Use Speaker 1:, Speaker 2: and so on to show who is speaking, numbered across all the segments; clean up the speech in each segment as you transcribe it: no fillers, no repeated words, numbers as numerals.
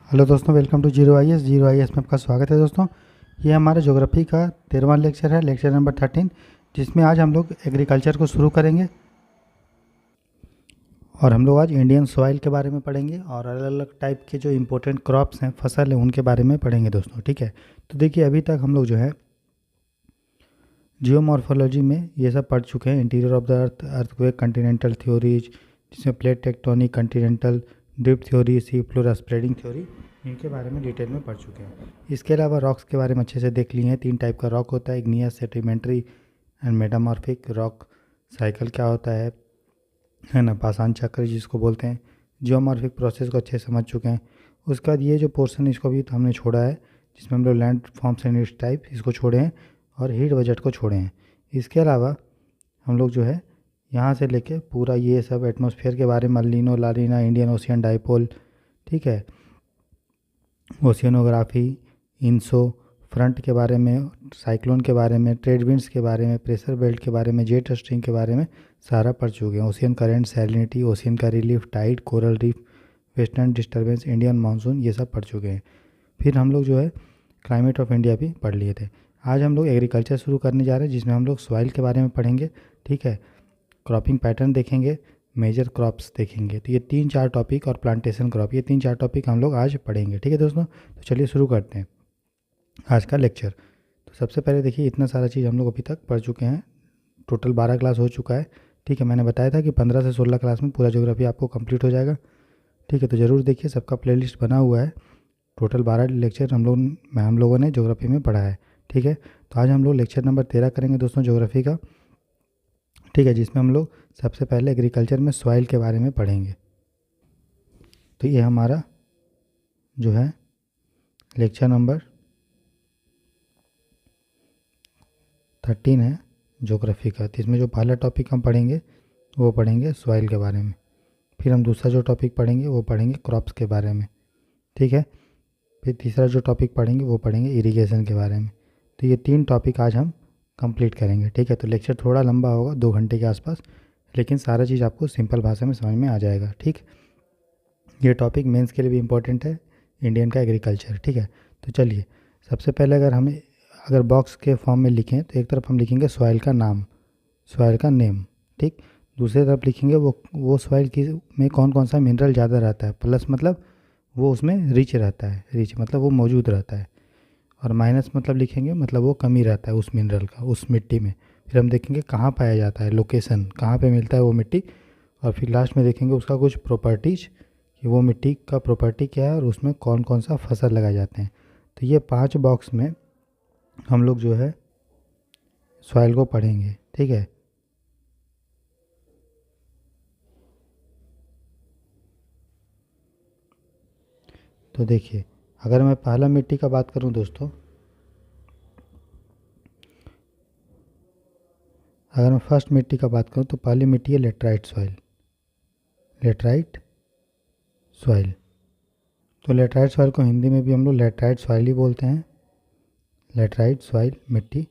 Speaker 1: Hello दोस्तों, welcome to zero I S में आपका स्वागत है दोस्तों। ये हमारा ज्योग्राफी का 13वां लेक्चर है, लेक्चर नंबर 13, जिसमें आज हम लोग एग्रीकल्चर को शुरू करेंगे और हम लोग आज इंडियन सॉइल के बारे में पढ़ेंगे और अलग अलग टाइप के जो इम्पोर्टेंट क्रॉप्स हैं, फसल हैं, उनके बारे में पढ़ेंगे दोस्तों। ठीक है, तो देखिए अभी तक हम लोग जो है जियोमॉर्फोलॉजी में ये सब पढ़ चुके हैं। Interior of the earth, earthquake, continental theories, जिसमें plate tectonic, continental drift theory, sea floor spreading theory, इनके बारे में डिटेल में पढ़ चुके हैं। इसके अलावा रॉक्स के बारे में अच्छे से देख लिए हैं। 3 टाइप का रॉक होता है, igneous, sedimentary and metamorphic. Rock cycle क्या होता है ना, पाषाण चक्र जिसको बोलते हैं। जियोमॉर्फिक प्रोसेस को अच्छे से समझ चुके हैं। उसके बाद ये जो पोर्शन इसको भी हमने छोड़ा है, जिसमें हम लोग land forms and it's type, इसको छोड़े हैं और हीट बजट को छोड़े हैं। इसके अलावा हम लोग जो है यहाँ से लेके पूरा ये सब एटमॉस्फेयर के बारे में, अल्नीनो, लानीना, इंडियन ओशियन डाइपोल, ठीक है, ओशियनोग्राफी, इंसो, फ्रंट के बारे में, साइक्लोन के बारे में, ट्रेड विंड्स के बारे में, प्रेशर बेल्ट के बारे में, जेट स्ट्रीम के बारे में सारा पढ़ चुके हैं। ओशियन करंट, सैलिनिटी, ओशियन का relief, tide, coral reef, western disturbance, Indian monsoon, ये सब पढ़ चुके हैं। फिर हम लोग जो है क्लाइमेट ऑफ इंडिया भी पढ़ लिए थे। आज हम लोग एग्रीकल्चर शुरू करने जा रहे हैं, जिसमें हम लोग सॉइल के बारे में पढ़ेंगे। ठीक है, क्रॉपिंग पैटर्न देखेंगे, मेजर क्रॉप्स देखेंगे। तो ये 3-4 टॉपिक और प्लांटेशन क्रॉप, ये 3-4 टॉपिक हम लोग आज पढ़ेंगे। ठीक है दोस्तों, तो चलिए शुरू करते हैं आज का लेक्चर। तो सबसे पहले देखिए, इतना सारा चीज़ हम लोग अभी तक पढ़ चुके हैं। टोटल 12 क्लास हो चुका है। ठीक है, मैंने बताया था कि 15 से 16 क्लास में पूरा ज्योग्राफी आपको कंप्लीट हो जाएगा। ठीक है, तो ज़रूर देखिए, सबका प्लेलिस्ट बना हुआ है। टोटल 12 लेक्चर हम लोगों ने ज्योग्राफी में पढ़ा है। ठीक है, तो आज हम लोग लेक्चर नंबर 13 करेंगे दोस्तों ज्योग्राफी का। ठीक है, जिसमें हम लोग सबसे पहले एग्रीकल्चर में सॉइल के बारे में पढ़ेंगे। तो ये हमारा जो है लेक्चर नंबर 13 है ज्योग्राफी का। तो इसमें जो पहला टॉपिक हम पढ़ेंगे वो पढ़ेंगे सॉइल के बारे में। फिर हम दूसरा जो टॉपिक पढ़ेंगे वो पढ़ेंगे क्रॉप्स के बारे में। ठीक है, फिर तीसरा जो टॉपिक पढ़ेंगे वो पढ़ेंगे इरिगेशन के बारे में। तो ये 3 टॉपिक आज हम कंप्लीट करेंगे। ठीक है, तो लेक्चर थोड़ा लंबा होगा, 2 घंटे के आसपास, लेकिन सारा चीज़ आपको सिंपल भाषा में समझ में आ जाएगा। ठीक, ये टॉपिक मेंस के लिए भी इम्पोर्टेंट है, इंडियन का एग्रीकल्चर। ठीक है, तो चलिए सबसे पहले अगर बॉक्स के फॉर्म में लिखें तो एक तरफ हम लिखेंगे सॉइल का नाम, सॉइल का नेम। ठीक, दूसरी तरफ लिखेंगे वो सॉइल की में कौन कौन सा मिनरल ज़्यादा रहता है, प्लस मतलब वो उसमें रिच रहता है, रिच मतलब वो मौजूद रहता है, और माइनस मतलब लिखेंगे मतलब वो कमी रहता है उस मिनरल का, उस मिट्टी में। फिर हम देखेंगे कहाँ पाया जाता है, लोकेशन कहाँ पे मिलता है वो मिट्टी, और फिर लास्ट में देखेंगे उसका कुछ प्रॉपर्टीज कि वो मिट्टी का प्रॉपर्टी क्या है और उसमें कौन कौन सा फसल लगाए जाते हैं। तो ये 5 बॉक्स में हम लोग जो है सॉइल को पढ़ेंगे। ठीक है, तो देखिए अगर मैं पहला मिट्टी का बात करूं दोस्तों, अगर मैं फर्स्ट मिट्टी का बात करूं तो पहली मिट्टी है लेटराइट सॉइल, लेटराइट सॉइल। तो लेटराइट सॉइल को हिंदी में भी हम लोग लेटराइट सॉइल ही बोलते हैं, लेटराइट सॉइल मिट्टी।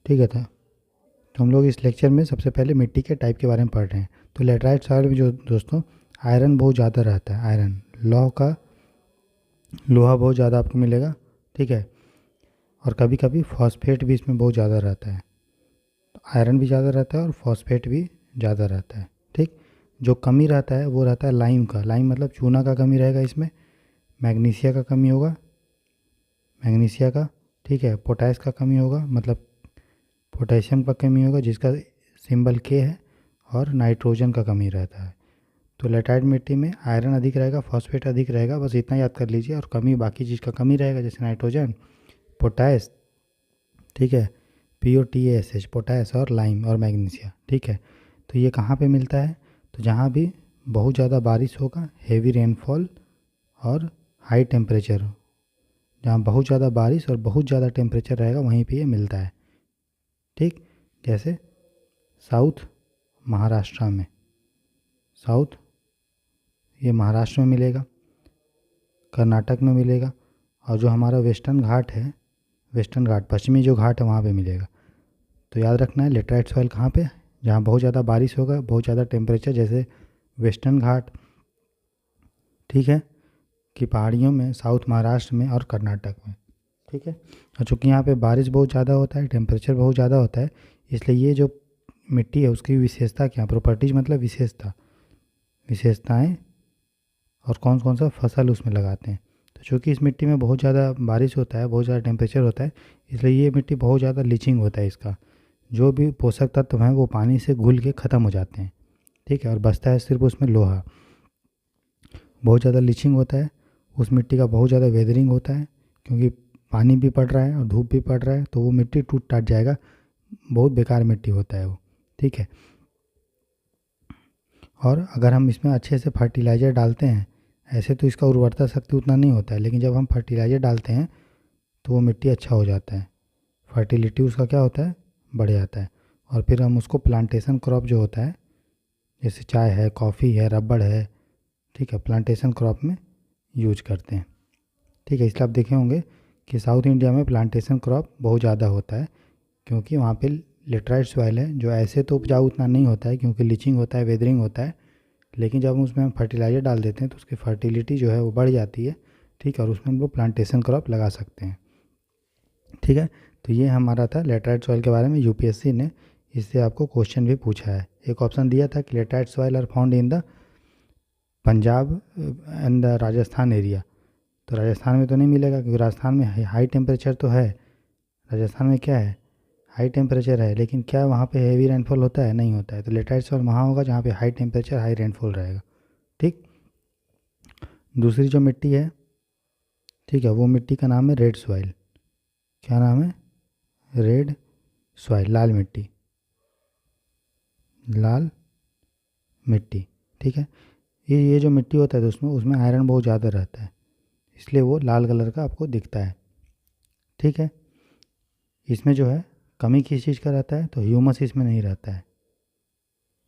Speaker 1: ठीक है था, तो हम लोग इस लेक्चर में सबसे पहले मिट्टी के टाइप के बारे में पढ़ रहे हैं। तो लेटराइट सॉइल में जो दोस्तों आयरन बहुत ज़्यादा रहता है, आयरन लोहा बहुत ज़्यादा आपको मिलेगा। ठीक है, और कभी कभी फॉस्फेट भी इसमें बहुत ज़्यादा रहता है। तो आयरन भी ज़्यादा रहता है और फॉस्फेट भी ज़्यादा रहता है। ठीक, जो कमी रहता है वो रहता है लाइम का, लाइम मतलब चूना का कमी रहेगा इसमें, मैग्नीशिया का कमी होगा, मैग्नीशिया का। ठीक है, पोटास का कमी होगा, मतलब पोटेशियम का कमी होगा जिसका सिंबल के है, और नाइट्रोजन का कमी रहता है। तो लेटराइट मिट्टी में आयरन अधिक रहेगा, फॉस्फेट अधिक रहेगा, बस इतना याद कर लीजिए। और कमी बाकी चीज़ का कमी रहेगा, जैसे नाइट्रोजन, पोटास, ठीक है, POTASH, पोटास, और लाइम और मैग्नीशिया। ठीक है, तो ये कहाँ पे मिलता है, तो जहाँ भी बहुत ज़्यादा बारिश होगा, हेवी रेनफॉल और हाई टेम्परेचर, जहाँ बहुत ज़्यादा बारिश और बहुत ज़्यादा टेम्परेचर रहेगा वहीं पे ये मिलता है। ठीक, जैसे साउथ महाराष्ट्र में, साउथ ये महाराष्ट्र में मिलेगा, कर्नाटक में मिलेगा, और जो हमारा वेस्टर्न घाट है, वेस्टर्न घाट पश्चिमी जो घाट है वहाँ पे मिलेगा। तो याद रखना है लेटराइट सॉइल कहाँ पे, जहाँ बहुत ज़्यादा बारिश होगा, बहुत ज़्यादा टेम्परेचर, जैसे वेस्टर्न घाट। ठीक है, की पहाड़ियों में, साउथ महाराष्ट्र में और कर्नाटक में। ठीक है। और चूँकि यहाँ पे बारिश बहुत ज़्यादा होता है, टेम्परेचर बहुत ज़्यादा होता है, इसलिए ये जो मिट्टी है उसकी विशेषता क्या, प्रॉपर्टीज मतलब विशेषताएँ और कौन कौन सा फसल उसमें लगाते हैं। तो चूँकि इस मिट्टी में बहुत ज़्यादा बारिश होता है, बहुत ज़्यादा टेम्परेचर होता है, इसलिए ये मिट्टी बहुत ज़्यादा लीचिंग होता है, इसका जो भी पोषक तत्व हैं वो पानी से घुल के ख़त्म हो जाते हैं। ठीक है। और बचता है सिर्फ उसमें लोहा। बहुत ज़्यादा लीचिंग होता है, उस मिट्टी का बहुत ज़्यादा वेदरिंग होता है, क्योंकि पानी भी पड़ रहा है और धूप भी पड़ रहा है, तो वो मिट्टी टूट टाट जाएगा, बहुत बेकार मिट्टी होता है वो। ठीक है। और अगर हम इसमें अच्छे से फर्टिलाइज़र डालते हैं, ऐसे तो इसका उर्वरता शक्ति उतना नहीं होता है, लेकिन जब हम फर्टिलाइज़र डालते हैं तो वो मिट्टी अच्छा हो जाता है, फर्टिलिटी उसका क्या होता है, बढ़ जाता है। और फिर हम उसको प्लांटेशन क्रॉप जो होता है, जैसे चाय है, कॉफ़ी है, रबड़ है, ठीक है, प्लांटेशन क्रॉप में यूज करते हैं। ठीक है। इसलिए आप देखे होंगे कि साउथ इंडिया में प्लांटेशन क्रॉप बहुत ज़्यादा होता है, क्योंकि वहाँ पे लेटराइट सॉइल है, जो ऐसे तो उपजाऊ उतना नहीं होता है, क्योंकि लीचिंग होता है, वेदरिंग होता है, लेकिन जब हम उसमें फर्टिलाइज़र डाल देते हैं तो उसकी फर्टिलिटी जो है वो बढ़ जाती है। ठीक है। और उसमें हम लोग प्लांटेशन क्रॉप लगा सकते हैं। ठीक है। तो ये हमारा था लेटराइट सॉइल के बारे में, यूपीएससी ने इससे आपको क्वेश्चन भी पूछा है। एक ऑप्शन दिया था कि laterite soil are found in the Punjab and the Rajasthan area. तो राजस्थान में तो नहीं मिलेगा, क्योंकि राजस्थान में हाई टेम्परेचर तो है। राजस्थान में क्या है, हाई टेम्परेचर है, लेकिन क्या वहाँ पे हेवी रेनफॉल होता है, नहीं होता है। तो लेटराइट सॉइल वहाँ होगा जहाँ पे हाई टेम्परेचर, हाई रेनफॉल रहेगा। ठीक। दूसरी जो मिट्टी है, ठीक है, वो मिट्टी का नाम है रेड सॉइल। क्या नाम है, रेड सॉइल, लाल मिट्टी, लाल मिट्टी। ठीक है। ये जो मिट्टी होता है तो उसमें आयरन बहुत ज़्यादा रहता है, इसलिए वो लाल कलर का आपको दिखता है। ठीक है। इसमें जो है कमी किस चीज़ का रहता है, तो ह्यूमस इसमें नहीं रहता है।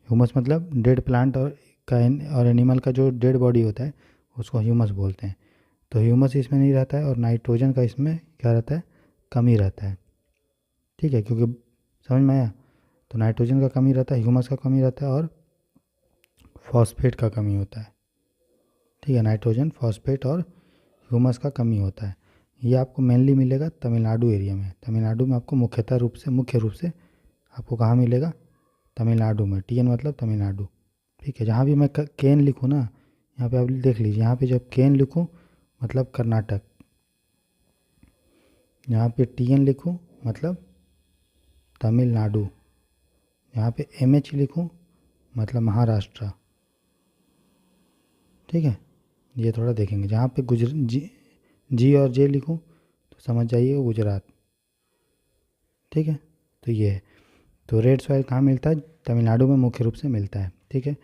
Speaker 1: ह्यूमस मतलब डेड प्लांट और एनिमल का जो डेड बॉडी होता है उसको ह्यूमस बोलते हैं। तो ह्यूमस इसमें नहीं रहता है, और नाइट्रोजन का इसमें क्या रहता है, कमी रहता है। ठीक है। क्योंकि समझ में आया, तो नाइट्रोजन का कमी रहता है, ह्यूमस का कमी रहता है, और फॉस्फेट का कमी होता है। ठीक है। नाइट्रोजन, फॉस्फेट और ह्यूमस का कमी होता है। ये आपको मेनली मिलेगा तमिलनाडु एरिया में। तमिलनाडु में आपको मुख्य रूप से आपको कहाँ मिलेगा, तमिलनाडु में। टीएन मतलब तमिलनाडु। ठीक है। जहाँ भी मैं केन लिखूँ ना, यहाँ पे आप देख लीजिए, यहाँ पे जब केन लिखूँ मतलब कर्नाटक, यहाँ पे टीएन लिखूँ मतलब तमिलनाडु, यहाँ पे एमएच लिखूँ मतलब महाराष्ट्र। ठीक है। ये थोड़ा देखेंगे, जहाँ पे जी और जे लिखूँ तो समझ जाइए गुजरात। ठीक है। तो ये है। तो रेड सॉइल कहाँ मिलता है, तमिलनाडु में मुख्य रूप से मिलता है। ठीक है।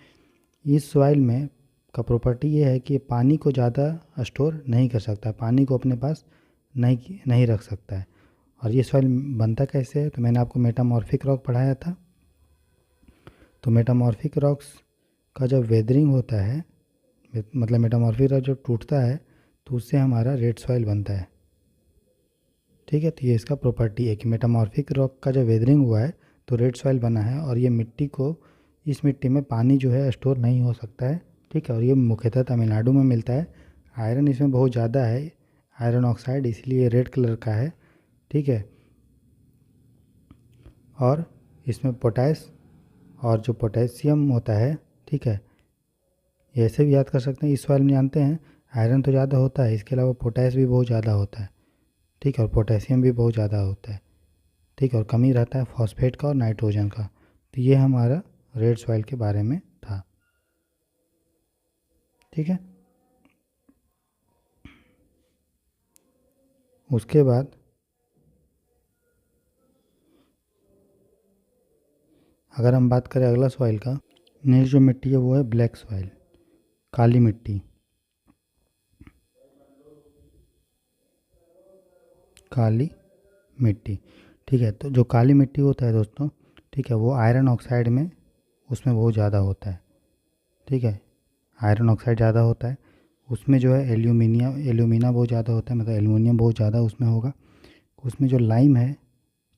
Speaker 1: इस सॉइल में का प्रॉपर्टी ये है कि ये पानी को ज़्यादा स्टोर नहीं कर सकता, पानी को अपने पास नहीं रख सकता है। और ये सॉइल बनता कैसे है, तो मैंने आपको मेटामॉर्फिक रॉक पढ़ाया था। तो मेटामॉर्फिक रॉक्स का जब वेदरिंग होता है, मतलब मेटामॉर्फिक रॉक जब टूटता है तो उससे हमारा रेड सॉइल बनता है। ठीक है। तो ये इसका प्रॉपर्टी है कि मेटामॉर्फिक रॉक का जब वेदरिंग हुआ है तो रेड सॉइल बना है, और ये मिट्टी को, इस मिट्टी में पानी जो है स्टोर नहीं हो सकता है। ठीक है। और ये मुख्यतः तमिलनाडु में मिलता है। आयरन इसमें बहुत ज़्यादा है, आयरन ऑक्साइड, इसलिए रेड कलर का है। ठीक है। और इसमें पोटैश और जो पोटेशियम होता है, ठीक है, ये ऐसे भी याद कर सकते हैं। इस सॉइल में जानते हैं आयरन तो ज़्यादा होता है, इसके अलावा पोटैश भी बहुत ज़्यादा होता है। ठीक है। और पोटेशियम भी बहुत ज़्यादा होता है। ठीक है। और कमी रहता है फॉस्फेट का और नाइट्रोजन का। तो ये हमारा रेड सॉइल के बारे में था। ठीक है। उसके बाद अगर हम बात करें अगला सॉइल का, नेक्स्ट जो मिट्टी है वो है ब्लैक सॉइल, काली मिट्टी, काली मिट्टी। ठीक है। तो जो काली मिट्टी होता है दोस्तों, ठीक है, वो आयरन ऑक्साइड में उसमें बहुत ज़्यादा होता है। ठीक है। आयरन ऑक्साइड ज़्यादा होता है उसमें, जो है एल्यूमिना बहुत ज़्यादा होता है, मतलब एल्युमिनियम बहुत ज़्यादा उसमें होगा। उसमें जो लाइम है,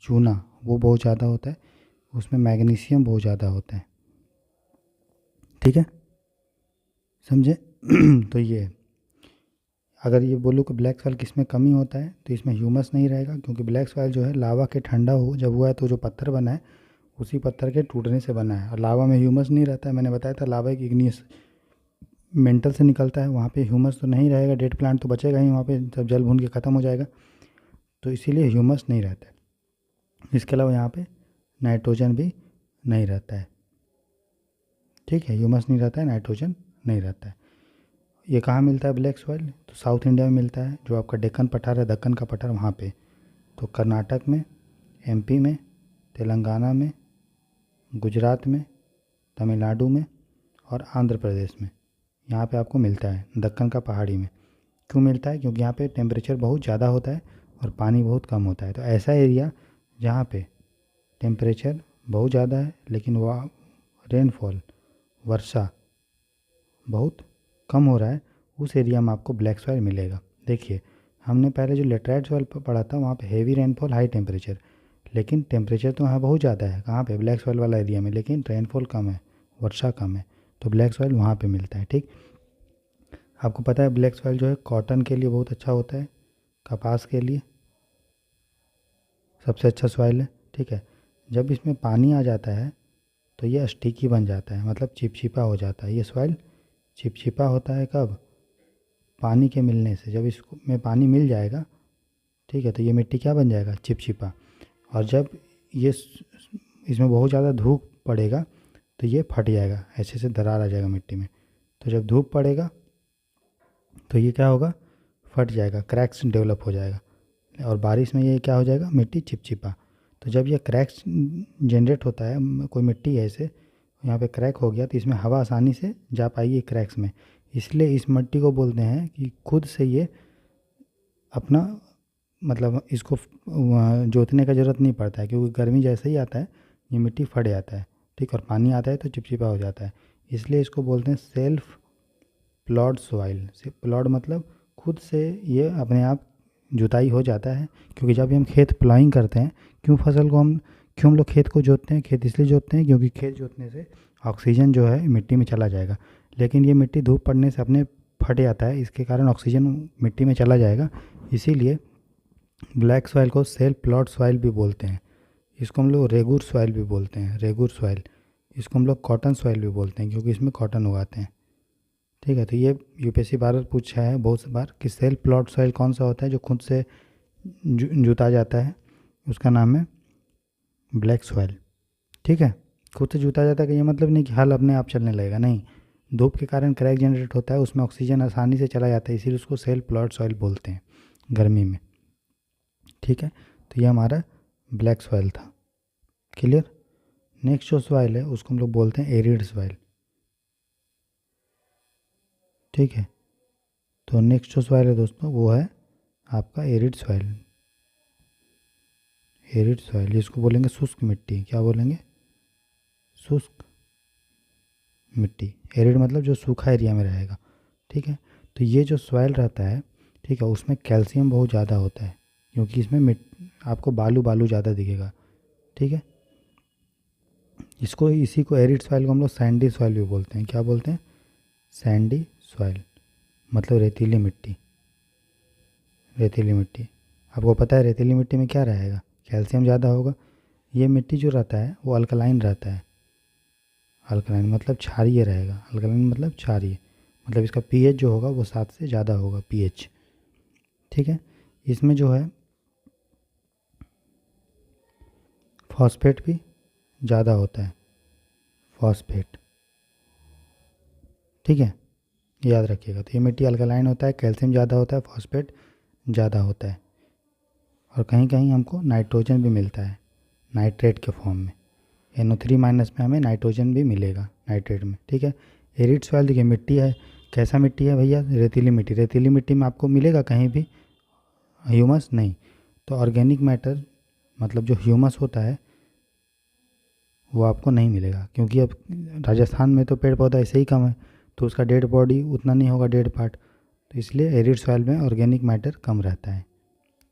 Speaker 1: चूना, वो बहुत ज़्यादा होता है। उसमें मैग्नीशियम बहुत ज़्यादा होता है। ठीक है। समझे। तो ये है। अगर ये बोलूँ कि ब्लैक सॉइल किस में कमी होता है तो इसमें ह्यूमस नहीं रहेगा, क्योंकि ब्लैक सॉइल जो है लावा के ठंडा हो जब हुआ है तो जो पत्थर बना है उसी पत्थर के टूटने से बना है, और लावा में ह्यूमस नहीं रहता है। मैंने बताया था लावा एक इग्नियस मेंटल से निकलता है, वहाँ पे ह्यूमस तो नहीं रहेगा, डेड प्लांट तो बचेगा ही वहाँ पे, जब जल भून के ख़त्म हो जाएगा, तो इसीलिए ह्यूमस नहीं रहता है। इसके अलावा यहाँ पे नाइट्रोजन भी नहीं रहता है। ठीक है, ह्यूमस नहीं रहता है, नाइट्रोजन नहीं रहता है। ये कहाँ मिलता है ब्लैक सॉइल? तो साउथ इंडिया में मिलता है, जो आपका डेक्कन पठार है, दक्कन का पठार, वहाँ पे। तो कर्नाटक में, एमपी में, तेलंगाना में, गुजरात में, तमिलनाडु में और आंध्र प्रदेश में यहाँ पे आपको मिलता है, दक्कन का पहाड़ी में। क्यों मिलता है? क्योंकि यहाँ पे टेम्परेचर बहुत ज़्यादा होता है और पानी बहुत कम होता है। तो ऐसा एरिया जहाँ पे टेम्परेचर बहुत ज़्यादा है लेकिन वह रेनफॉल, वर्षा बहुत कम हो रहा है, उस एरिया में आपको ब्लैक सॉइल मिलेगा। देखिए, हमने पहले जो लेटराइट सॉइल पढ़ा था वहाँ पे हेवी रेनफॉल, हाई टेम्परेचर, लेकिन टेम्परेचर तो वहाँ बहुत ज़्यादा है, कहाँ पे? ब्लैक सॉइल वाला एरिया में, लेकिन रेनफॉल कम है, वर्षा कम है, तो ब्लैक सॉइल वहाँ पे मिलता है। ठीक, आपको पता है ब्लैक सॉइल जो है कॉटन के लिए बहुत अच्छा होता है, कपास के लिए सबसे अच्छा सॉइल है। ठीक है, जब इसमें पानी आ जाता है तो ये स्टिकी बन जाता है, मतलब चिपचिपा हो जाता है। ये सॉइल चिपचिपा होता है कब? पानी के मिलने से। जब इसको में पानी मिल जाएगा, ठीक है, तो ये मिट्टी क्या बन जाएगा? चिपचिपा। और जब ये इसमें बहुत ज़्यादा धूप पड़ेगा तो ये फट जाएगा, ऐसे से दरार आ जाएगा मिट्टी में। तो जब धूप पड़ेगा तो ये क्या होगा? फट जाएगा, क्रैक्स डेवलप हो जाएगा, और बारिश में ये क्या हो जाएगा? मिट्टी चिपचिपा। तो जब ये क्रैक्स जनरेट होता है, कोई मिट्टी है ऐसे, यहाँ पे क्रैक हो गया, तो इसमें हवा आसानी से जा पाएगी क्रैक्स में। इसलिए इस मिट्टी को बोलते हैं कि खुद से ये अपना, मतलब इसको जोतने का ज़रूरत नहीं पड़ता है, क्योंकि गर्मी जैसे ही आता है ये मिट्टी फट जाता है। ठीक, और पानी आता है तो चिपचिपा हो जाता है। इसलिए इसको बोलते हैं सेल्फ प्लॉड सॉइल। से प्लॉड मतलब खुद से ये अपने आप जुताई हो जाता है। क्योंकि जब भी हम खेत प्लाइंग करते हैं, क्यों हम लोग खेत को जोतते हैं? खेत इसलिए जोतते हैं क्योंकि खेत जोतने से ऑक्सीजन जो है मिट्टी में चला जाएगा, लेकिन ये मिट्टी धूप पड़ने से अपने फट जाता है, इसके कारण ऑक्सीजन मिट्टी में चला जाएगा। इसीलिए ब्लैक सॉइल को सेल्फ प्लॉट सॉइल भी बोलते हैं। इसको हम लोग रेगुर सॉइल भी बोलते हैं, रेगुर सॉइल। इसको हम लोग कॉटन सॉइल भी बोलते हैं, क्योंकि इसमें कॉटन उगाते हैं। ठीक है, तो ये यूपीएससी बार पूछा है बहुत से बार कि सेल्फ प्लॉट सॉइल कौन सा होता है जो खुद से जुता जाता है, उसका नाम है ब्लैक सॉइल। ठीक है, खुद से जुता जाता है, कि ये मतलब नहीं कि हल अपने आप चलने लगेगा, नहीं। धूप के कारण क्रैक जनरेट होता है, उसमें ऑक्सीजन आसानी से चला जाता है, इसीलिए उसको सेल्फ प्लॉट सॉइल बोलते हैं गर्मी में। ठीक है, तो ये हमारा ब्लैक सॉइल था। क्लियर? नेक्स्ट जो सॉइल है उसको हम लोग बोलते हैं एरिड सॉइल। ठीक है, तो नेक्स्ट जो सॉइल है दोस्तों वो है आपका एरिड सॉइल। एरिड सॉइल, इसको बोलेंगे शुष्क मिट्टी। क्या बोलेंगे? शुष्क मिट्टी। एरिड मतलब जो सूखा एरिया में रहेगा। ठीक है, तो ये जो सॉइल रहता है, ठीक है, उसमें कैल्शियम बहुत ज़्यादा होता है, क्योंकि इसमें आपको बालू बालू ज़्यादा दिखेगा। ठीक है, इसी को एरिड सॉइल को हम लोग सैंडी सॉइल भी बोलते हैं। क्या बोलते हैं? सैंडी सॉइल, मतलब रेतीली मिट्टी। रेतीली मिट्टी, आपको पता है रेतीली मिट्टी में क्या रहेगा? कैल्शियम ज़्यादा होगा। ये मिट्टी जो रहता है वो अल्कलाइन रहता है। अल्कलाइन मतलब क्षारीय रहेगा। अल्कलाइन मतलब क्षारीय, मतलब इसका पीएच जो होगा वो 7 से ज़्यादा होगा, पीएच। ठीक है, इसमें जो है फॉस्फेट भी ज़्यादा होता है, फॉस्फेट। ठीक है, याद रखिएगा। तो ये मिट्टी अल्कलाइन होता है, कैल्शियम ज़्यादा होता है, फॉस्फेट ज़्यादा होता है, और कहीं कहीं हमको नाइट्रोजन भी मिलता है नाइट्रेट के फॉर्म में। NO3 माइनस में हमें नाइट्रोजन भी मिलेगा नाइट्रेट में। ठीक है, एरिड सॉइल देखिए मिट्टी है, कैसा मिट्टी है भैया? रेतीली मिट्टी। रेतीली मिट्टी में आपको मिलेगा कहीं भी ह्यूमस? नहीं। तो ऑर्गेनिक मैटर, मतलब जो ह्यूमस होता है वो आपको नहीं मिलेगा, क्योंकि अब राजस्थान में तो पेड़ पौधा ऐसे ही कम है, तो उसका डेड बॉडी उतना नहीं होगा, डेड पार्ट, तो इसलिए एरिड सॉइल में ऑर्गेनिक मैटर कम रहता है।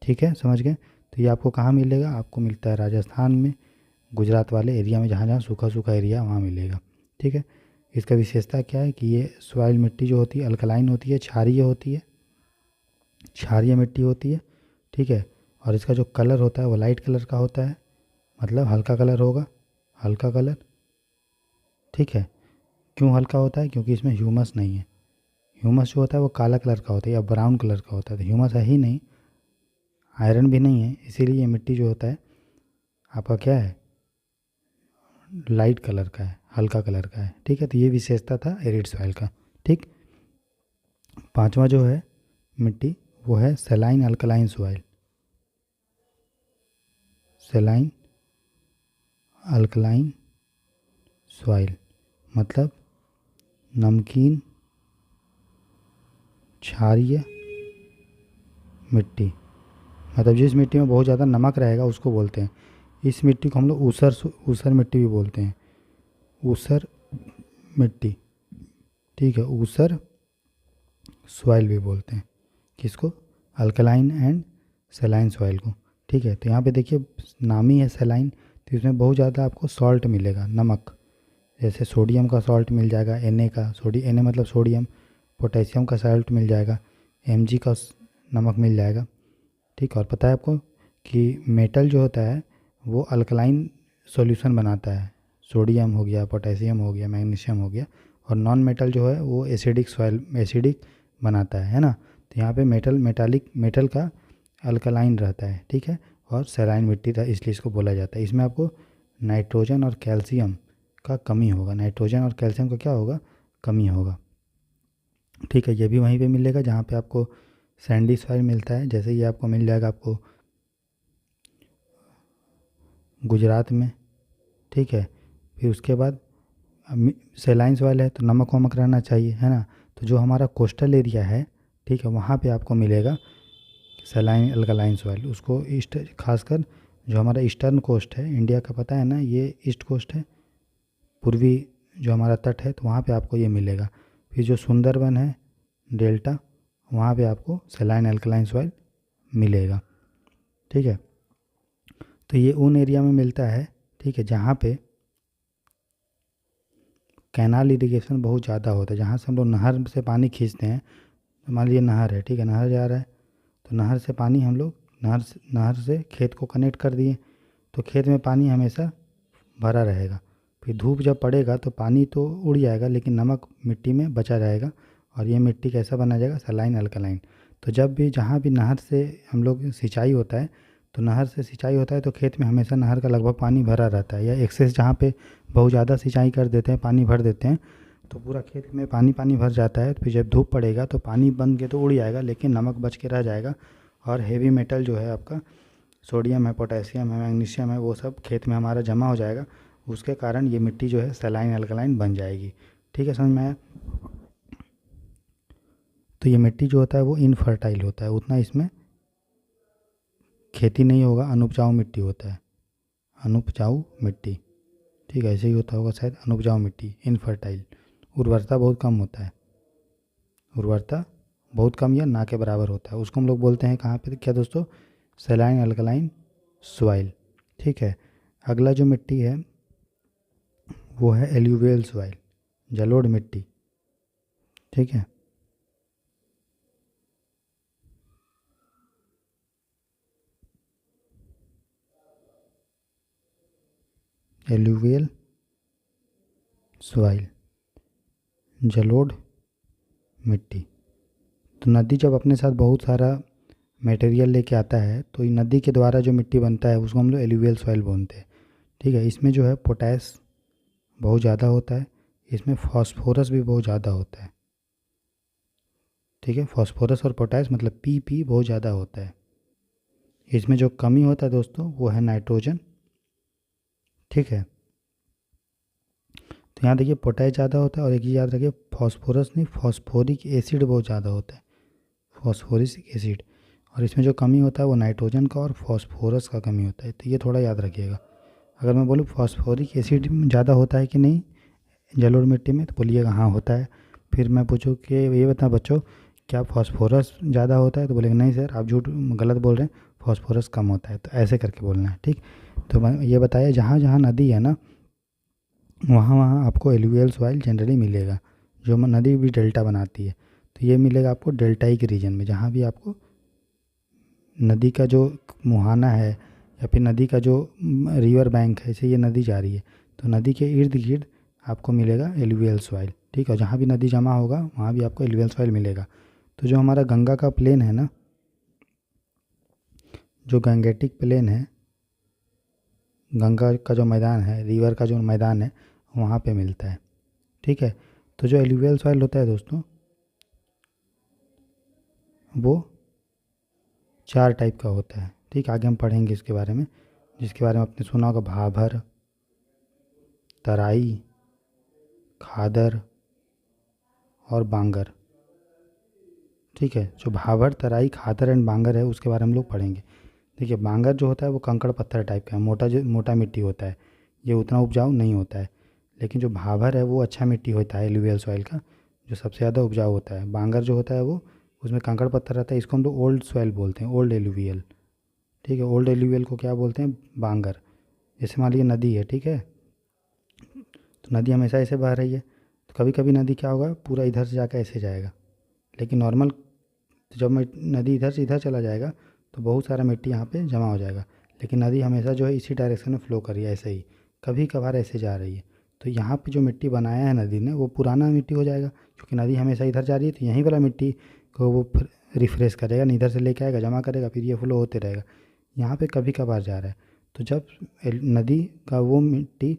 Speaker 1: ठीक है, समझ गए? तो ये आपको कहाँ मिलेगा? आपको मिलता है राजस्थान में, गुजरात वाले एरिया में, जहाँ जहाँ सूखा सूखा एरिया वहाँ मिलेगा। ठीक है, इसका विशेषता क्या है कि ये सॉइल मिट्टी जो होती है अल्कलाइन होती है, क्षारीय होती है, क्षारीय मिट्टी होती है, ठीक है। और इसका जो कलर होता है वो लाइट कलर का होता है, मतलब हल्का कलर होगा, हल्का कलर, ठीक है। क्यों हल्का होता है? क्योंकि इसमें ह्यूमस नहीं है। ह्यूमस जो होता है वो काला कलर का होता है या ब्राउन कलर का होता है, तो ह्यूमस है ही नहीं, आयरन भी नहीं है, इसीलिए ये मिट्टी जो होता है आपका क्या है, लाइट कलर का है, हल्का कलर का है, ठीक है। तो ये विशेषता था एरिड सॉइल का, ठीक। पांचवा जो है मिट्टी वो है सेलाइन अल्कलाइन सॉइल। सेलाइन अल्कलाइन सॉइल मतलब नमकीन क्षारीय मिट्टी, मतलब जिस मिट्टी में बहुत ज़्यादा नमक रहेगा उसको बोलते हैं। इस मिट्टी को हम लोग ऊसर ऊसर मिट्टी भी बोलते हैं, ऊसर मिट्टी, ठीक है। ऊसर सॉइल भी बोलते हैं किसको? अल्कलाइन एंड सेलाइन सॉइल को, ठीक है। तो यहाँ पे देखिए नाम ही है सेलाइन, तो इसमें बहुत ज़्यादा आपको सॉल्ट मिलेगा, नमक, जैसे सोडियम का सॉल्ट मिल जाएगा, Na का, Na मतलब सोडियम, पोटेशियम का सॉल्ट मिल जाएगा, Mg का नमक मिल जाएगा, ठीक। और पता है आपको कि मेटल जो होता है वो अल्कलाइन सॉल्यूशन बनाता है, सोडियम हो गया, पोटेशियम हो गया, मैग्नीशियम हो गया। और नॉन मेटल जो है वो एसिडिक सॉइल एसिडिक बनाता है ना। तो यहाँ पे मेटल का अल्कलाइन रहता है, ठीक है। और सेलाइन मिट्टी था इसलिए इसको बोला जाता है। इसमें आपको नाइट्रोजन और कैल्शियम का कमी होगा, नाइट्रोजन और कैल्शियम का क्या होगा, कमी होगा, ठीक है। ये भी वहीं पे मिलेगा जहाँ पे आपको सैंडी सॉइल मिलता है, जैसे ये आपको मिल जाएगा आपको गुजरात में, ठीक है। फिर उसके बाद सेलाइन सॉइल है तो नमक वमक रहना चाहिए, है ना। तो जो हमारा कोस्टल एरिया है, ठीक है, वहाँ पे आपको मिलेगा सेलाइन अल्कलाइन सॉइल। उसको ईस्ट, खासकर जो हमारा ईस्टर्न कोस्ट है इंडिया का, पता है ना, ये ईस्ट कोस्ट है, पूर्वी जो हमारा तट है, तो वहाँ पे आपको ये मिलेगा। फिर जो सुंदरबन है, डेल्टा, वहाँ पे आपको सेलाइन अल्कलाइन सॉइल मिलेगा, ठीक है। तो ये उन एरिया में मिलता है, ठीक है, जहाँ पे कैनाल इरिगेशन बहुत ज़्यादा होता है, जहाँ से हम लोग नहर से पानी खींचते हैं। मान लीजिए नहर है, ठीक है, नहर जा रहा है, तो नहर से पानी हम लोग नहर से खेत को कनेक्ट कर दिए, तो खेत में पानी हमेशा भरा रहेगा। फिर धूप जब पड़ेगा तो पानी तो उड़ जाएगा, लेकिन नमक मिट्टी में बचा रहेगा, और ये मिट्टी कैसा बना जाएगा, सलाइन अल्कलाइन। तो जब भी जहाँ भी नहर से हम लोग सिंचाई होता है, तो नहर से सिंचाई होता है तो खेत में हमेशा नहर का लगभग पानी भरा रहता है, या एक्सेस जहाँ पे बहुत ज़्यादा सिंचाई कर देते हैं, पानी भर देते हैं, तो पूरा खेत में पानी पानी भर जाता है। फिर जब धूप पड़ेगा तो पानी बन के तो उड़ जाएगा, लेकिन नमक बच के रह जाएगा, और हेवी मेटल जो है आपका सोडियम है, पोटेशियम है, मैग्नीशियम है, वो सब खेत में हमारा जमा हो जाएगा। उसके कारण ये मिट्टी जो है सेलाइन अल्कलाइन बन जाएगी, ठीक है, समझ में आया। तो ये मिट्टी जो होता है वो इनफर्टाइल होता है, उतना इसमें खेती नहीं होगा, अनुपजाऊ मिट्टी होता है, अनुपजाऊ मिट्टी, ठीक है, ऐसे ही होता होगा शायद, अनुपजाऊ मिट्टी, इनफर्टाइल, उर्वरता बहुत कम होता है, उर्वरता बहुत कम या ना के बराबर होता है, उसको हम लोग बोलते हैं कहाँ पे, क्या दोस्तों, सेलाइन अल्कलाइन सॉइल, ठीक है। अगला जो मिट्टी है वो है एल्यूवियल सॉइल, जलोढ़ मिट्टी, ठीक है। एल्यूवियल सॉइल, जलोढ़ मिट्टी। तो नदी जब अपने साथ बहुत सारा मटेरियल लेके आता है, तो ये नदी के द्वारा जो मिट्टी बनता है उसको हम लोग एल्यूवियल सॉइल बोलते हैं, ठीक है। इसमें जो है पोटैश बहुत ज़्यादा होता है, इसमें फास्फोरस भी बहुत ज़्यादा होता है, ठीक है। फास्फोरस और पोटैश मतलब पी बहुत ज़्यादा होता है। इसमें जो कमी होता है दोस्तों वो है नाइट्रोजन, ठीक है। तो यहाँ देखिए पोटैश ज़्यादा होता है, और एक चीज़ याद रखिए, फास्फोरस नहीं, फास्फोरिक एसिड बहुत ज़्यादा होता है, फास्फोरिक एसिड। और इसमें जो कमी होता है वो नाइट्रोजन का और फास्फोरस का कमी होता है, तो ये थोड़ा याद रखिएगा। अगर मैं बोलूँ फास्फोरिक एसिड ज़्यादा होता है कि नहीं जलोढ़ मिट्टी में, तो बोलिएगा हाँ होता है। फिर मैं पूछूँ कि ये बता बच्चों, क्या फास्फोरस ज़्यादा होता है, तो बोलेंगे नहीं सर आप झूठ गलत बोल रहे हैं, फास्फोरस कम होता है। तो ऐसे करके बोलना है, ठीक। तो ये बताया जहाँ जहाँ नदी है ना, वहाँ वहाँ आपको एलुवियल सॉइल जनरली मिलेगा, जो नदी भी डेल्टा बनाती है, तो ये मिलेगा आपको डेल्टाइक रीजन में, जहाँ भी आपको नदी का जो मुहाना है या फिर नदी का जो रिवर बैंक है, जैसे ये नदी जा रही है तो नदी के इर्द गिर्द आपको मिलेगा एलुवियल सॉइल। ठीक है, जहाँ भी नदी जमा होगा वहाँ भी आपको एलुवियल सॉइल मिलेगा। तो जो हमारा गंगा का प्लेन है ना, जो गंगेटिक प्लेन है, गंगा का जो मैदान है, रिवर का जो मैदान है, वहाँ पे मिलता है। ठीक है, तो जो एलुवियल सॉइल होता है दोस्तों, वो 4 टाइप का होता है। ठीक, आगे हम पढ़ेंगे इसके बारे में, जिसके बारे में आपने सुना होगा, भाभर, तराई, खादर और बांगर। ठीक है, जो भाभर, तराई, खादर एंड बांगर है उसके बारे में हम लोग पढ़ेंगे। देखिए, बांगर जो होता है वो कंकड़ पत्थर टाइप का है, मोटा मिट्टी होता है, ये उतना उपजाऊ नहीं होता है। लेकिन जो भाभर है वो अच्छा मिट्टी होता है एलुवियल सॉइल का, जो सबसे ज़्यादा उपजाऊ होता है। बांगर जो होता है वो, उसमें कंकड़ पत्थर रहता है, इसको हम लोग ओल्ड सॉइल बोलते हैं, ओल्ड एलुवियल। ठीक है, ओल्ड एलुवियल को क्या बोलते हैं, बांगर। जैसे मान लीजिए नदी है, ठीक है, तो नदी हमेशा ऐसे बह रही है, तो कभी कभी नदी क्या होगा, पूरा इधर से जाकर ऐसे जाएगा। लेकिन नॉर्मल जब नदी इधर से इधर चला जाएगा तो बहुत सारा मिट्टी यहाँ पे जमा हो जाएगा। लेकिन नदी हमेशा जो है इसी डायरेक्शन में फ़्लो कर रही है, ऐसे ही, कभी कभार ऐसे जा रही है। तो यहाँ पे जो मिट्टी बनाया है नदी ने वो पुराना मिट्टी हो जाएगा, क्योंकि नदी हमेशा इधर जा रही है, तो यहीं वाला मिट्टी को वो रिफ्रेश करेगा, इधर से लेके आएगा, जमा करेगा, फिर ये फ्लो होते रहेगा। यहाँ पे कभी कभार जा रहा है, तो जब नदी का वो मिट्टी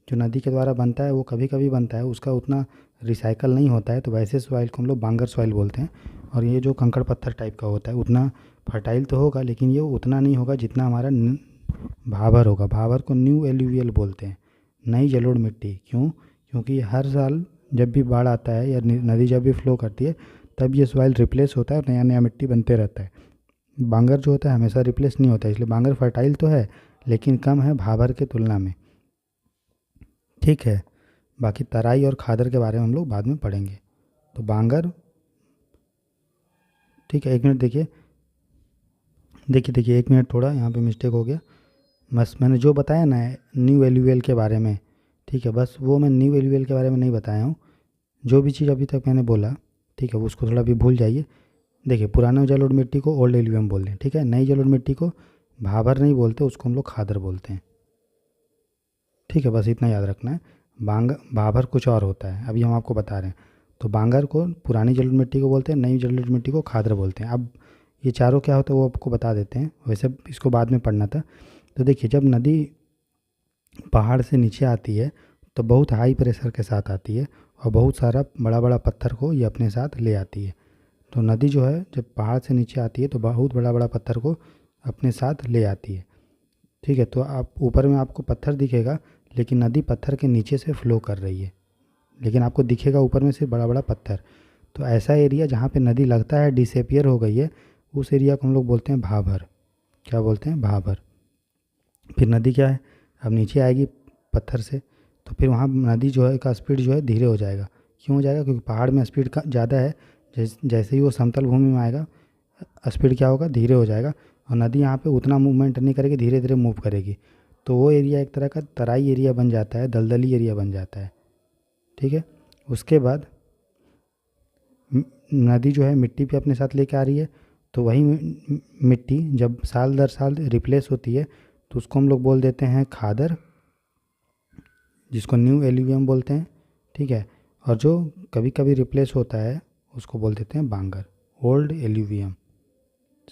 Speaker 1: जो नदी के द्वारा बनता है वो कभी कभी बनता है, उसका उतना रिसाइकल नहीं होता है, तो वैसे सॉइल को हम लोग बांगर सॉइल बोलते हैं। और ये जो कंकड़ पत्थर टाइप का होता है उतना फर्टाइल तो होगा, लेकिन ये उतना नहीं होगा जितना हमारा भाभर होगा। भाभर को न्यू एलुवियल बोलते हैं, नई जलोढ़ मिट्टी। क्यों? क्योंकि हर साल जब भी बाढ़ आता है या नदी जब भी फ्लो करती है तब ये सॉइल रिप्लेस होता है और नया नया मिट्टी बनते रहता है। बांगर जो होता है हमेशा रिप्लेस नहीं होता है, इसलिए बांगर फर्टाइल तो है लेकिन कम है भाभर के तुलना में। ठीक है, बाकी तराई और खादर के बारे में हम लोग बाद में पढ़ेंगे। तो बांगर, ठीक है, 1 मिनट देखिए, देखिए 1 मिनट, थोड़ा यहाँ पे मिस्टेक हो गया। बस मैंने जो बताया ना न्यू एलुवियल के बारे में, ठीक है, बस वो मैं न्यू एलुवियल के बारे में नहीं बताया हूँ। जो भी चीज़ अभी तक मैंने बोला, ठीक है, उसको थोड़ा भी भूल जाइए। देखिए, पुराने जलोढ़ मिट्टी को ओल्ड एलुवियम बोलते हैं, ठीक है, नई जलोढ़ मिट्टी को भाभर नहीं बोलते, उसको हम लोग खादर बोलते हैं। ठीक है, बस इतना याद रखना है। भाभर कुछ और होता है, अभी हम आपको बता रहे हैं। तो बांगर को पुरानी जलोढ़ मिट्टी को बोलते हैं, नई जलोढ़ मिट्टी को खादर बोलते हैं। अब ये चारों क्या होता है वो आपको बता देते हैं, वैसे इसको बाद में पढ़ना था। तो देखिए, जब नदी पहाड़ से नीचे आती है तो बहुत हाई प्रेशर के साथ आती है और बहुत सारा बड़ा बड़ा पत्थर को ये अपने साथ ले आती है। तो नदी जो है जब पहाड़ से नीचे आती है तो बहुत बड़ा बड़ा पत्थर को अपने साथ ले आती है। ठीक है, तो आप ऊपर में आपको पत्थर दिखेगा लेकिन नदी पत्थर के नीचे से फ्लो कर रही है, लेकिन आपको दिखेगा ऊपर में सिर्फ बड़ा बड़ा पत्थर। तो ऐसा एरिया जहाँ पे नदी लगता है डिसअपियर हो गई है, उस एरिया को हम लोग बोलते हैं भाभर। क्या बोलते हैं? भाभर। फिर नदी क्या है, अब नीचे आएगी पत्थर से, तो फिर वहाँ नदी जो है का स्पीड जो है धीरे हो जाएगा। क्यों हो जाएगा? क्योंकि पहाड़ में स्पीड का ज़्यादा है, जैसे ही वो समतल भूमि में आएगा स्पीड क्या होगा, धीरे हो जाएगा। और नदी यहाँ पे उतना मूवमेंट नहीं करेगी, धीरे धीरे मूव करेगी। तो वो एरिया एक तरह का तराई एरिया बन जाता है, दलदली एरिया बन जाता है। ठीक है, उसके बाद नदी जो है मिट्टी भी अपने साथ लेके आ रही है, तो वही मिट्टी जब साल दर साल रिप्लेस होती है तो उसको हम लोग बोल देते हैं खादर, जिसको न्यू एल्यूवियम बोलते हैं। ठीक है, और जो कभी कभी रिप्लेस होता है उसको बोल देते हैं बांगर, ओल्ड एल्यूवियम।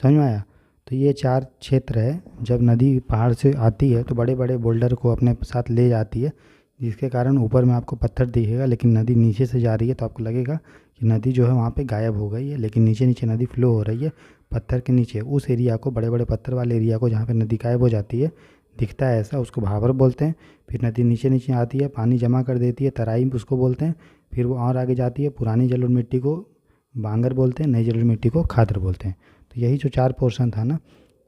Speaker 1: समझ में आया? तो ये 4 क्षेत्र है। जब नदी पहाड़ से आती है तो बड़े बड़े बोल्डर को अपने साथ ले जाती है, जिसके कारण ऊपर में आपको पत्थर दिखेगा, लेकिन नदी नीचे से जा रही है तो आपको लगेगा कि नदी जो है वहाँ पे गायब हो गई है, लेकिन नीचे नीचे नदी फ्लो हो रही है पत्थर के नीचे। उस एरिया को, बड़े बड़े पत्थर वाले एरिया को जहाँ पे नदी गायब हो जाती है, दिखता है ऐसा, उसको भाबर बोलते हैं। फिर नदी नीचे नीचे आती है, पानी जमा कर देती है, तराई उसको बोलते हैं। फिर वो और आगे जाती है, पुरानी जलोढ़ मिट्टी को बांगर बोलते हैं, नई जलोढ़ मिट्टी को खादर बोलते हैं। तो यही जो 4 पोर्शन था ना,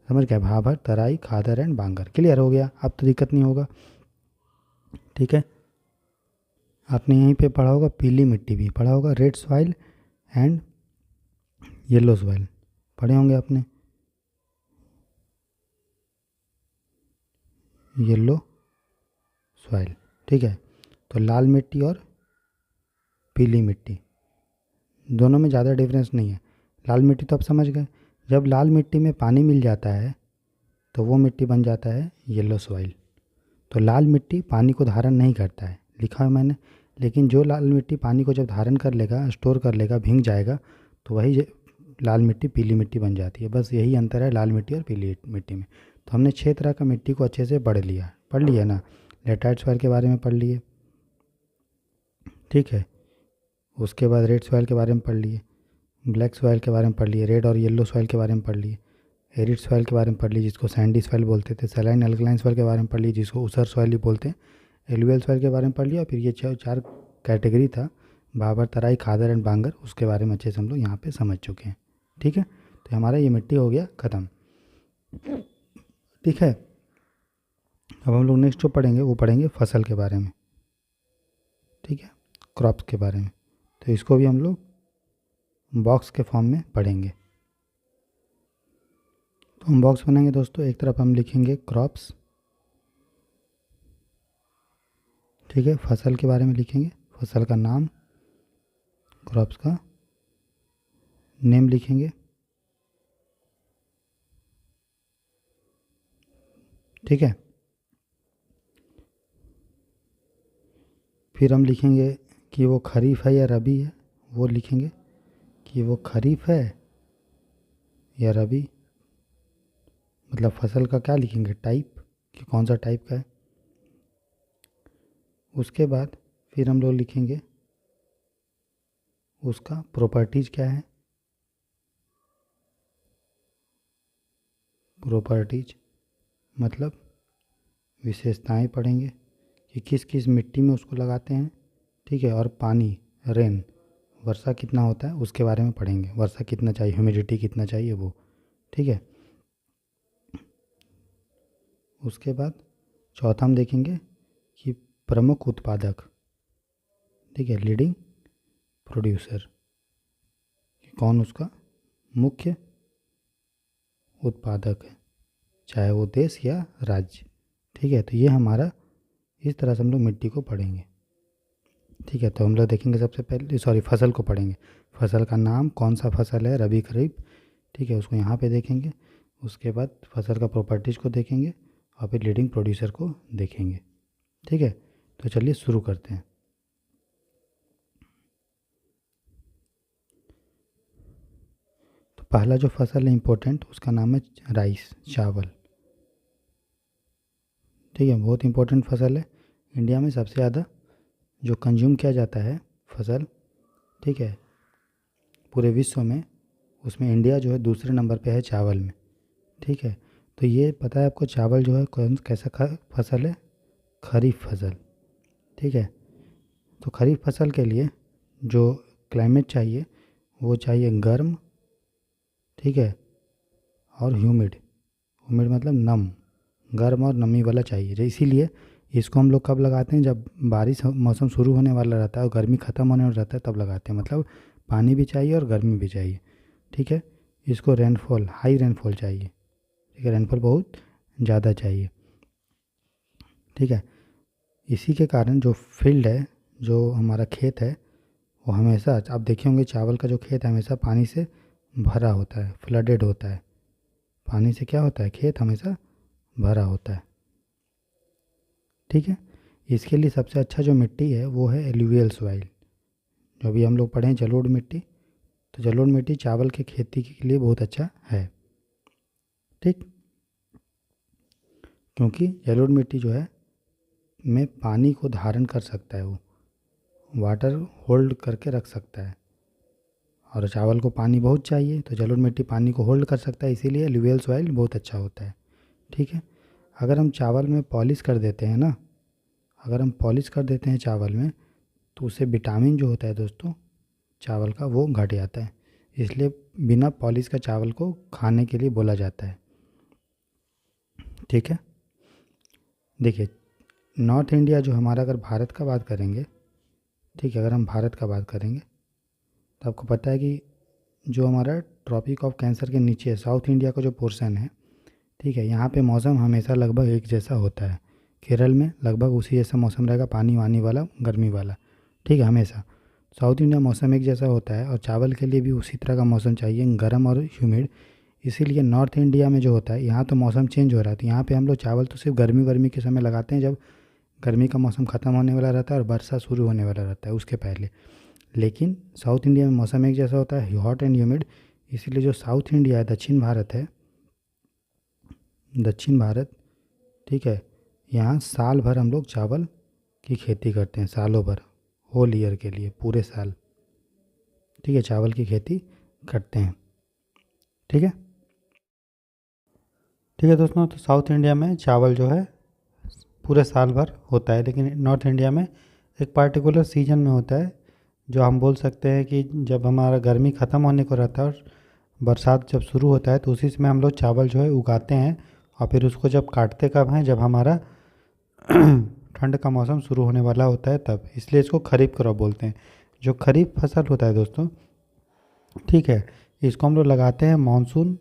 Speaker 1: समझ गए? भाबर, तराई, खादर एंड बांगर। क्लियर हो गया? अब तो दिक्कत नहीं होगा। ठीक है, आपने यहीं पे पढ़ा होगा, पीली मिट्टी भी पढ़ा होगा, red soil and yellow soil पढ़े होंगे आपने, येलो सॉइल। ठीक है, तो लाल मिट्टी और पीली मिट्टी दोनों में ज़्यादा डिफरेंस नहीं है। लाल मिट्टी तो आप समझ गए, जब लाल मिट्टी में पानी मिल जाता है तो वो मिट्टी बन जाता है येलो सॉइल। तो लाल मिट्टी पानी को धारण नहीं करता है, लिखा है मैंने, लेकिन जो लाल मिट्टी पानी को जब धारण कर लेगा, स्टोर कर लेगा, भीग जाएगा, तो वही लाल मिट्टी पीली मिट्टी बन जाती है। बस यही अंतर है लाल मिट्टी और पीली मिट्टी में। तो हमने 6 तरह का मिट्टी को अच्छे से पढ़ लिया ना। लेटराइट सॉइल के बारे में पढ़ लिए, ठीक है। उसके बाद रेड सॉइल के बारे में पढ़ लिए, ब्लैक सॉइल के बारे में पढ़ लिए, रेड और येलो सॉइल के बारे में पढ़ लिए, एरिड सॉइल के बारे में पढ़ लिए जिसको सैंडी सॉइल बोलते थे, सलाइन अल्कलाइन सॉइल के बारे में पढ़ लिए जिसको ऊसर सॉइल ही बोलते हैं, एलुवियल सॉइल के बारे में पढ़ लिया। और फिर ये चार कैटेगरी था, भाबर, तराई, खादर एंड बांगर, उसके बारे में अच्छे से हम लोग यहाँ पे समझ चुके हैं, ठीक है। तो हमारा ये मिट्टी हो गया ख़त्म, ठीक है। अब हम लोग नेक्स्ट जो पढ़ेंगे वो पढ़ेंगे फसल के बारे में, ठीक है, क्रॉप्स के बारे में। तो इसको भी हम लोग बॉक्स के फॉर्म में पढ़ेंगे। तो हम बॉक्स बनाएंगे दोस्तों, एक तरफ हम लिखेंगे क्रॉप्स, ठीक है, फसल के बारे में लिखेंगे, फसल का नाम, क्रॉप्स का नेम लिखेंगे, ठीक है। फिर हम लिखेंगे कि वो खरीफ है या रबी है, वो लिखेंगे कि वो खरीफ है या रबी, मतलब फसल का क्या लिखेंगे, टाइप, कि कौन सा टाइप का है। उसके बाद फिर हम लोग लिखेंगे उसका प्रॉपर्टीज क्या है, प्रॉपर्टीज मतलब विशेषताएं पढ़ेंगे कि किस किस मिट्टी में उसको लगाते हैं, ठीक है। और पानी, रेन, वर्षा कितना होता है उसके बारे में पढ़ेंगे, वर्षा कितना चाहिए, ह्यूमिडिटी कितना चाहिए वो, ठीक है। उसके बाद चौथा हम देखेंगे कि प्रमुख उत्पादक, ठीक है, लीडिंग प्रोड्यूसर, कि कौन उसका मुख्य उत्पादक है, चाहे वो देश या राज्य, ठीक है। तो ये हमारा इस तरह से हम लोग मिट्टी को पढ़ेंगे, ठीक है। तो हम लोग देखेंगे सबसे पहले, फसल को पढ़ेंगे, फसल का नाम, कौन सा फसल है, रबी खरीफ, ठीक है, उसको यहाँ पे देखेंगे। उसके बाद फसल का प्रॉपर्टीज़ को देखेंगे और फिर लीडिंग प्रोड्यूसर को देखेंगे, ठीक है। तो चलिए शुरू करते हैं। तो पहला जो फसल है इम्पोर्टेंट, उसका नाम है राइस, चावल, ठीक है, बहुत इंपॉर्टेंट फसल है। इंडिया में सबसे ज़्यादा जो कंज्यूम किया जाता है फसल, ठीक है, पूरे विश्व में, उसमें इंडिया जो है दूसरे नंबर पे है चावल में, ठीक है। तो ये पता है आपको, चावल जो है कौन कैसा फसल है, खरीफ फसल, ठीक है। तो खरीफ फसल के लिए जो क्लाइमेट चाहिए वो चाहिए गर्म, ठीक है, और ह्यूमिड, ह्यूमिड मतलब नम, गर्म और नमी वाला चाहिए। जो इसीलिए इसको हम लोग कब लगाते हैं, जब बारिश मौसम शुरू होने वाला रहता है और गर्मी ख़त्म होने वाला रहता है तब लगाते हैं, मतलब पानी भी चाहिए और गर्मी भी चाहिए, ठीक है। इसको रेनफॉल, हाई रेनफॉल चाहिए, ठीक है, रेनफॉल बहुत ज़्यादा चाहिए, ठीक है। इसी के कारण जो फील्ड है, जो हमारा खेत है, वो हमेशा, आप देखे होंगे चावल का जो खेत है हमेशा पानी से भरा होता है, फ्लडेड होता है, पानी से क्या होता है, खेत हमेशा भरा होता है, ठीक है। इसके लिए सबसे अच्छा जो मिट्टी है वो है एलुवियल सॉइल, जो भी हम लोग पढ़े हैं जलोढ़ मिट्टी। तो जलोढ़ मिट्टी चावल की खेती के लिए बहुत अच्छा है, ठीक, क्योंकि जलोढ़ मिट्टी जो है में पानी को धारण कर सकता है, वो वाटर होल्ड करके रख सकता है, और चावल को पानी बहुत चाहिए, तो जलोढ़ मिट्टी पानी को होल्ड कर सकता है, इसीलिए एलुवियल सॉइल बहुत अच्छा होता है, ठीक है। अगर हम चावल में पॉलिश कर देते हैं ना, अगर हम पॉलिश कर देते हैं चावल में, तो उससे विटामिन जो होता है दोस्तों चावल का वो घट जाता है, इसलिए बिना पॉलिश का चावल को खाने के लिए बोला जाता है, ठीक है। देखिए नॉर्थ इंडिया जो हमारा, अगर भारत का बात करेंगे, ठीक है, अगर हम भारत का बात करेंगे तो आपको पता है कि जो हमारा ट्रॉपिक ऑफ कैंसर के नीचे साउथ इंडिया का जो पोर्शन है, ठीक है, यहाँ पे मौसम हमेशा लगभग एक जैसा होता है। केरल में लगभग उसी जैसा मौसम रहेगा, पानी वानी वाला, गर्मी वाला, ठीक है, हमेशा। साउथ इंडिया मौसम एक जैसा होता है और चावल के लिए भी उसी तरह का मौसम चाहिए, गर्म और ह्यूमिड। इसीलिए नॉर्थ इंडिया में जो होता है, यहाँ तो मौसम चेंज हो रहा है, तो यहाँ पे हम लोग चावल तो सिर्फ गर्मी वर्मी के समय लगाते हैं, जब गर्मी का मौसम ख़त्म होने वाला रहता है और वर्षा शुरू होने वाला रहता है उसके पहले। लेकिन साउथ इंडिया में मौसम एक जैसा होता है, हॉट एंड ह्यूमिड। इसीलिए जो साउथ इंडिया है, दक्षिण भारत है, दक्षिण भारत, ठीक है, यहाँ साल भर हम लोग चावल की खेती करते हैं, सालों भर, होल ईयर के लिए, पूरे साल, ठीक है, चावल की खेती करते हैं। ठीक है, ठीक है दोस्तों, तो साउथ इंडिया में चावल जो है पूरे साल भर होता है, लेकिन नॉर्थ इंडिया में एक पार्टिकुलर सीजन में होता है, जो हम बोल सकते हैं कि जब हमारा गर्मी ख़त्म होने को रहता है और बरसात जब शुरू होता है, तो उसी समय हम लोग चावल जो है उगाते हैं, और फिर उसको जब काटते कब हैं, जब हमारा ठंड का मौसम शुरू होने वाला होता है तब, इसलिए इसको खरीफ क्रॉप बोलते हैं। जो खरीफ फसल होता है दोस्तों, ठीक है, इसको हम लोग लगाते हैं मानसून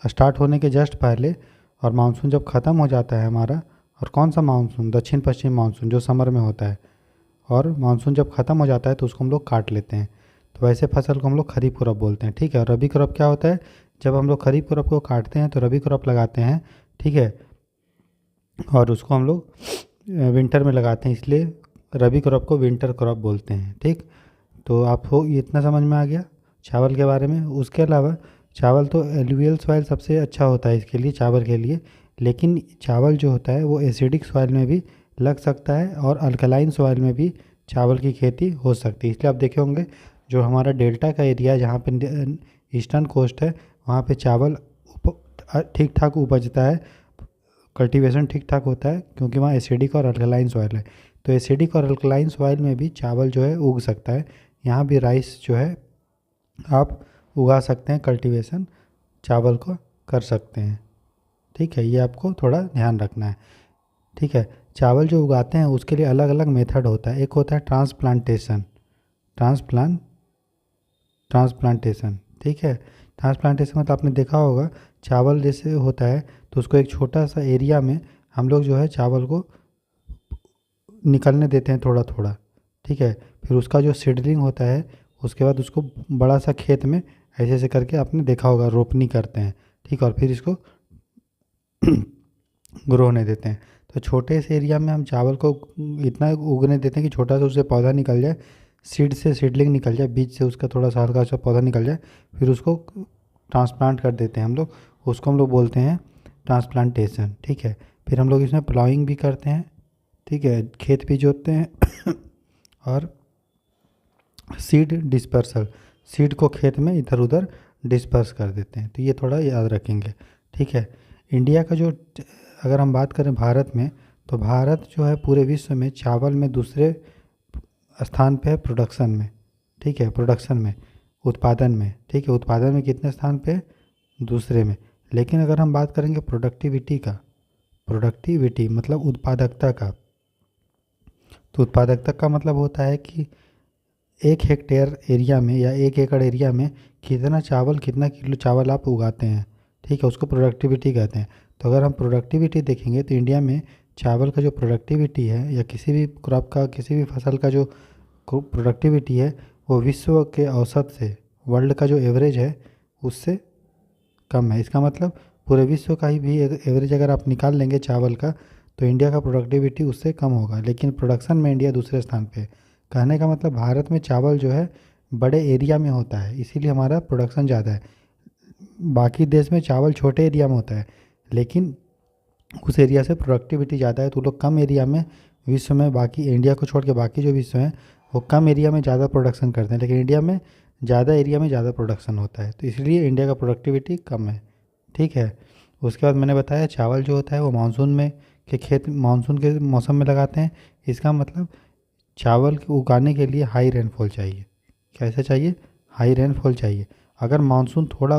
Speaker 1: स्टार्ट होने के जस्ट पहले, और मानसून जब ख़त्म हो जाता है हमारा, और कौन सा मानसून, दक्षिण पश्चिम मानसून जो समर में होता है, और मानसून जब ख़त्म हो जाता है तो उसको हम लोग काट लेते हैं। तो वैसे फसल को हम लोग खरीफ क्रॉप बोलते हैं। ठीक है, और रबी क्रॉप क्या होता है, जब हम लोग खरीफ क्रॉप को काटते हैं तो रबी क्रॉप लगाते हैं, ठीक है, और उसको हम लोग विंटर में लगाते हैं, इसलिए रबी क्रॉप को विंटर क्रॉप बोलते हैं। ठीक, तो आपको ये इतना समझ में आ गया चावल के बारे में। उसके अलावा चावल तो एलुवियल सॉइल सबसे अच्छा होता है इसके लिए, चावल के लिए, लेकिन चावल जो होता है वो एसिडिक सॉइल में भी लग सकता है और अल्कलाइन सॉइल में भी चावल की खेती हो सकती है। इसलिए आप देखे होंगे जो हमारा डेल्टा का एरिया है, जहाँ पे ईस्टर्न कोस्ट है, वहाँ पे चावल ठीक ठाक उपजता है, कल्टीवेशन ठीक ठाक होता है, क्योंकि वहाँ एसिडिक और अल्कलाइन सॉइल है। तो एसिडिक और अल्कलाइन सॉइल में भी चावल जो है उग सकता है। यहाँ भी राइस जो है आप उगा सकते हैं, कल्टीवेशन चावल को कर सकते हैं। ठीक है, ये आपको थोड़ा ध्यान रखना है। ठीक है, चावल जो उगाते हैं उसके लिए अलग अलग मेथड होता है। एक होता है ट्रांसप्लांटेशन, ट्रांसप्लांटेशन, ठीक है। ट्रांसप्लांटेशन मतलब आपने देखा होगा, चावल जैसे होता है तो उसको एक छोटा सा एरिया में हम लोग जो है चावल को निकलने देते हैं थोड़ा थोड़ा, ठीक है। फिर उसका जो सीडलिंग होता है, उसके बाद उसको बड़ा सा खेत में ऐसे ऐसे करके आपने देखा होगा रोपनी करते हैं, ठीक, और फिर इसको ग्रो होने देते हैं। तो छोटे से एरिया में हम चावल को इतना उगने देते हैं कि छोटा सा उससे पौधा निकल जाए, सीड से सीडलिंग निकल जाए, बीज से उसका थोड़ा सा हल्का सा पौधा निकल जाए, फिर उसको ट्रांसप्लांट कर देते हैं हम लोग, उसको हम लोग बोलते हैं ट्रांसप्लांटेशन। ठीक है, फिर हम लोग इसमें प्लाइंग भी करते हैं, ठीक है, खेत भी जोतते हैं और सीड डिस्पर्सल, सीड को खेत में इधर उधर डिस्पर्स कर देते हैं। तो ये थोड़ा याद रखेंगे। ठीक है, इंडिया का जो अगर हम बात करें भारत में, तो भारत जो है पूरे विश्व में चावल में दूसरे स्थान पे है प्रोडक्शन में। ठीक है, प्रोडक्शन में, उत्पादन में, ठीक है, उत्पादन में कितने स्थान पे है, दूसरे में। लेकिन अगर हम बात करेंगे प्रोडक्टिविटी का, प्रोडक्टिविटी मतलब उत्पादकता का, तो उत्पादकता का मतलब होता है कि 1 हेक्टेयर एरिया में या 1 एकड़ एरिया में कितना चावल, कितना किलो चावल आप उगाते हैं। ठीक है, उसको प्रोडक्टिविटी कहते हैं। तो अगर हम प्रोडक्टिविटी देखेंगे तो इंडिया में चावल का जो प्रोडक्टिविटी है, या किसी भी क्रॉप का, किसी भी फसल का जो प्रोडक्टिविटी है, वो विश्व के औसत से, वर्ल्ड का जो एवरेज है उससे कम है। इसका मतलब पूरे विश्व का ही भी एवरेज अगर आप निकाल लेंगे चावल का, तो इंडिया का प्रोडक्टिविटी उससे कम होगा, लेकिन प्रोडक्शन में इंडिया दूसरे स्थान पे है। कहने का मतलब भारत में चावल जो है बड़े एरिया में होता है, इसीलिए हमारा प्रोडक्शन ज़्यादा है। बाकी देश में चावल छोटे एरिया में होता है, लेकिन उस एरिया से प्रोडक्टिविटी ज़्यादा है, तो लोग कम एरिया में विश्व में, बाकी इंडिया को छोड़ के बाकी जो विश्व हैं वो कम एरिया में ज़्यादा प्रोडक्शन करते हैं, लेकिन इंडिया में ज़्यादा एरिया में ज़्यादा प्रोडक्शन होता है, तो इसलिए इंडिया का प्रोडक्टिविटी कम है। ठीक है, उसके बाद मैंने बताया चावल जो होता है वो मानसून में के खेत, मानसून के मौसम में लगाते हैं। इसका मतलब चावल को उगाने के लिए हाई रेनफॉल चाहिए। कैसे चाहिए, हाई रेनफॉल चाहिए। अगर मानसून थोड़ा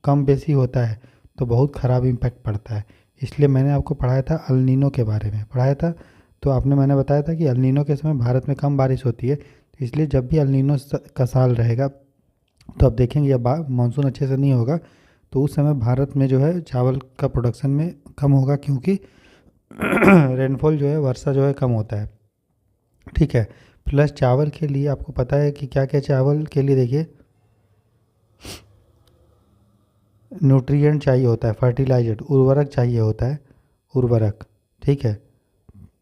Speaker 1: कम बेसी होता है तो बहुत ख़राब इम्पैक्ट पड़ता है। इसलिए मैंने आपको पढ़ाया था अल नीनो के बारे में, पढ़ाया था, तो आपने मैंने बताया था कि अल नीनो के समय भारत में कम बारिश होती है, तो इसलिए जब भी अल नीनो का साल रहेगा तो आप देखेंगे जब मानसून अच्छे से नहीं होगा तो उस समय भारत में जो है चावल का प्रोडक्शन में कम होगा, क्योंकि रेनफॉल जो है, वर्षा जो है कम होता है। ठीक है, प्लस चावल के लिए आपको पता है कि क्या क्या चावल के लिए, देखिए न्यूट्रिएंट चाहिए होता है, फर्टिलाइजर उर्वरक चाहिए होता है, उर्वरक, ठीक है,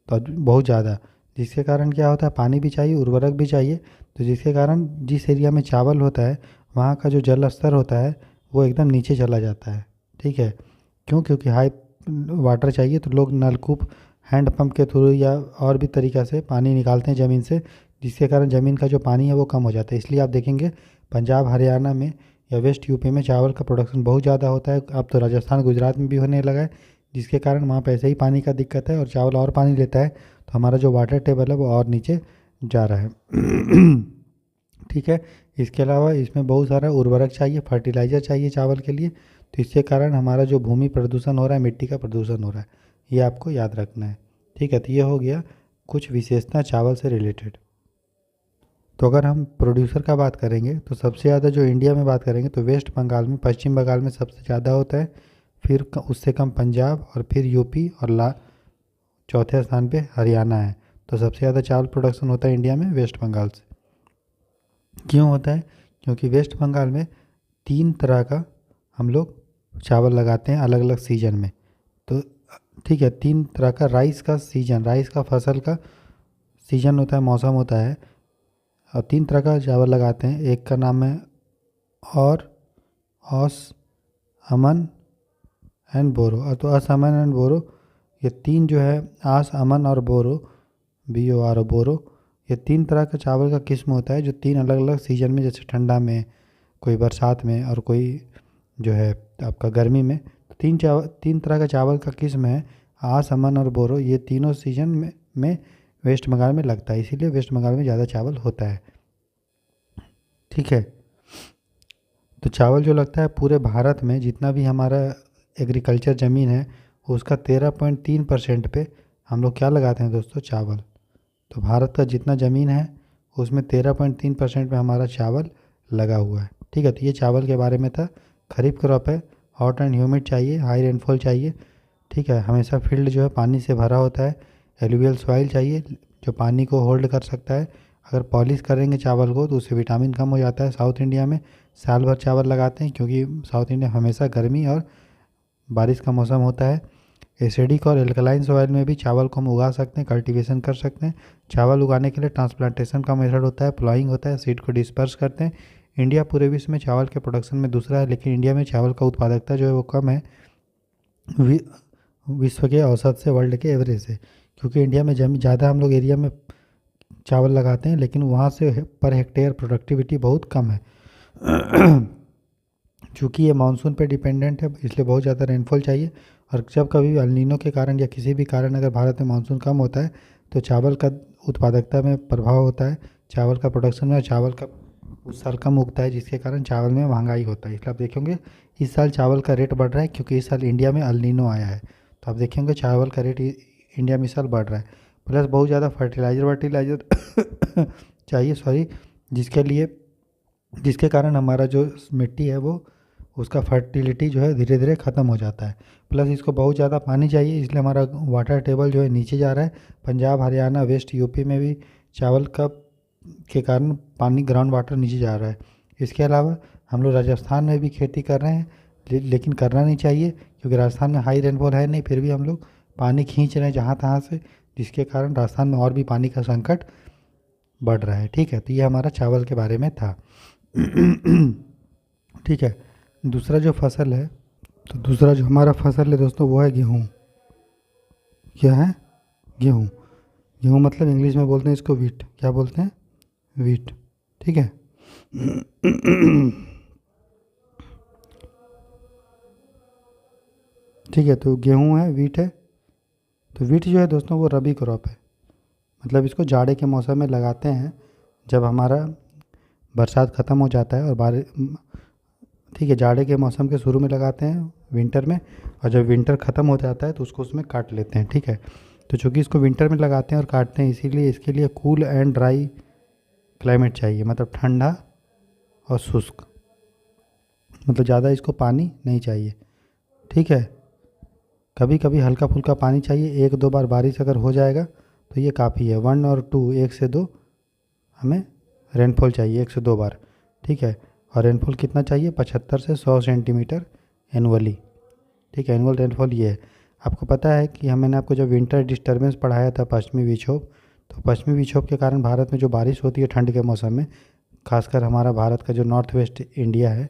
Speaker 1: तो बहुत ज़्यादा, जिसके कारण क्या होता है पानी भी चाहिए, उर्वरक भी चाहिए, तो जिसके कारण जिस एरिया में चावल होता है वहाँ का जो जल स्तर होता है वो एकदम नीचे चला जाता है, ठीक है। क्यों? क्योंकि हाई वाटर चाहिए, तो लोग नलकूप, हैंड पंप के थ्रू या और भी तरीक़ा से पानी निकालते हैं ज़मीन से, जिसके कारण ज़मीन का जो पानी है वो कम हो जाता है। इसलिए आप देखेंगे पंजाब हरियाणा में या वेस्ट यूपी में चावल का प्रोडक्शन बहुत ज़्यादा होता है। अब तो राजस्थान गुजरात में भी होने लगा है, जिसके कारण वहाँ पे ऐसे ही पानी का दिक्कत है और चावल और पानी लेता है, तो हमारा जो वाटर टेबल है वो और नीचे जा रहा है। ठीक है। इसके अलावा इसमें बहुत सारा उर्वरक चाहिए, फर्टिलाइज़र चाहिए चावल के लिए, तो इसके कारण हमारा जो भूमि प्रदूषण हो रहा है, मिट्टी का प्रदूषण हो रहा है, ये आपको याद रखना है, ठीक है। तो ये हो गया कुछ विशेषता चावल से रिलेटेड। तो अगर हम प्रोड्यूसर का बात करेंगे तो सबसे ज़्यादा जो इंडिया में बात करेंगे तो वेस्ट बंगाल में, पश्चिम बंगाल में सबसे ज़्यादा होता है, फिर उससे कम पंजाब, और फिर यूपी, और चौथे स्थान पे हरियाणा है। तो सबसे ज़्यादा चावल प्रोडक्शन होता है इंडिया में वेस्ट बंगाल से। क्यों होता है? क्योंकि वेस्ट बंगाल में 3 तरह का हम लोग चावल लगाते हैं अलग अलग सीजन में। तो ठीक है, 3 तरह का राइस का सीजन, राइस का फसल का सीजन होता है, मौसम होता है, और 3 तरह का चावल लगाते हैं। एक का नाम है और, औस, अमन एंड बोरो। तो अस, अमन एंड बोरो, ये 3 जो है, आस, अमन और बोरो, BORO, बोरो, ये 3 तरह का चावल का किस्म होता है जो 3 अलग अलग सीजन में, जैसे ठंडा में, कोई बरसात में, और कोई जो है आपका गर्मी में, तो 3 तरह का चावल का किस्म है, आस, अमन और बोरो। ये तीनों सीजन में वेस्ट बंगाल में लगता है, इसीलिए वेस्ट बंगाल में ज़्यादा चावल होता है, ठीक है। तो चावल जो लगता है पूरे भारत में, जितना भी हमारा एग्रीकल्चर ज़मीन है उसका 13.3% पे हम लोग क्या लगाते हैं दोस्तों? चावल। तो भारत का जितना ज़मीन है उसमें 13.3% पे हमारा चावल लगा हुआ है, ठीक है। तो ये चावल के बारे में था। खरीफ क्रॉप है, हॉट एंड ह्यूमिड चाहिए, हाई रेनफॉल चाहिए, ठीक है। हमेशा फील्ड जो है पानी से भरा होता है। एलुवियल सॉइल चाहिए जो पानी को होल्ड कर सकता है। अगर पॉलिश करेंगे चावल को तो उससे विटामिन कम हो जाता है। साउथ इंडिया में साल भर चावल लगाते हैं क्योंकि साउथ इंडिया हमेशा गर्मी और बारिश का मौसम होता है। एसिडिक और एल्कलाइन सॉइल में भी चावल को हम उगा सकते हैं, कल्टीवेशन कर सकते हैं। चावल उगाने के लिए ट्रांसप्लांटेशन का मेथड होता है, प्लॉइंग होता है, सीड को डिस्पर्स करते हैं। इंडिया पूरे विश्व में चावल के प्रोडक्शन में दूसरा है, लेकिन इंडिया में चावल का उत्पादकता जो है वो कम है विश्व के औसत से, वर्ल्ड के एवरेज से, क्योंकि इंडिया में ज़्यादा हम लोग एरिया में चावल लगाते हैं, लेकिन वहाँ से पर हेक्टेयर प्रोडक्टिविटी बहुत कम है। चूँकि ये मानसून पे डिपेंडेंट है, इसलिए बहुत ज़्यादा रेनफॉल चाहिए। और जब कभी अल नीनो के कारण या किसी भी कारण अगर भारत में मानसून कम होता है तो चावल का उत्पादकता में प्रभाव होता है, चावल का प्रोडक्शन में, चावल का उस साल कम उगता है, जिसके कारण चावल में महंगाई होता है। इसलिए आप देखेंगे इस साल चावल का रेट बढ़ रहा है क्योंकि इस साल इंडिया में अल नीनो आया है। तो आप देखेंगे चावल का रेट इंडिया में इस साल बढ़ रहा है। प्लस बहुत ज़्यादा फर्टिलाइज़र चाहिए, सॉरी, जिसके कारण हमारा जो मिट्टी है वो, उसका फर्टिलिटी जो है धीरे धीरे ख़त्म हो जाता है। प्लस इसको बहुत ज़्यादा पानी चाहिए, इसलिए हमारा वाटर टेबल जो है नीचे जा रहा है। पंजाब, हरियाणा, वेस्ट यूपी में भी चावल का के कारण पानी, ग्राउंड वाटर नीचे जा रहा है। इसके अलावा हम लोग राजस्थान में भी खेती कर रहे हैं, लेकिन करना नहीं चाहिए क्योंकि राजस्थान में हाई रेनफॉल है नहीं, फिर भी हम लोग पानी खींच रहे हैं जहाँ तहाँ से, जिसके कारण राजस्थान में और भी पानी का संकट बढ़ रहा है, ठीक है। तो ये हमारा चावल के बारे में था। ठीक है। दूसरा जो फसल है, तो दूसरा जो हमारा फसल है दोस्तों वो है गेहूँ। क्या है? गेहूँ। गेहूँ मतलब इंग्लिश में बोलते हैं इसको वीट। क्या बोलते हैं? वीट, ठीक है। ठीक है, तो गेहूँ है, वीट है। तो वीट जो है दोस्तों वो रबी क्रॉप है, मतलब इसको जाड़े के मौसम में लगाते हैं जब हमारा बरसात ख़त्म हो जाता है और बारिश, ठीक है, जाड़े के मौसम के शुरू में लगाते हैं विंटर में, और जब विंटर ख़त्म हो जाता है तो उसको उसमें काट लेते हैं, ठीक है। तो चूँकि इसको विंटर में लगाते हैं और काटते हैं, इसीलिए इसके लिए कूल एंड ड्राई क्लाइमेट चाहिए, मतलब ठंडा और शुष्क, मतलब ज़्यादा इसको पानी नहीं चाहिए, ठीक है। कभी कभी हल्का फुल्का पानी चाहिए, 1-2 बार बारिश अगर हो जाएगा तो ये काफ़ी है। 1 और 2, 1 से 2 हमें रेनफॉल चाहिए, 1 से 2 बार, ठीक है। और रेनफॉल कितना चाहिए? 75 से 100 सेंटीमीटर एनुअली। ठीक है, एनुअल रेनफॉल ये है। आपको पता है कि मैंने आपको जब विंटर डिस्टर्बेंस पढ़ाया था पश्चिमी विक्षोभ, तो पश्चिमी विक्षोभ के कारण भारत में जो बारिश होती है ठंड के मौसम में, खासकर हमारा भारत का जो नॉर्थ वेस्ट इंडिया है,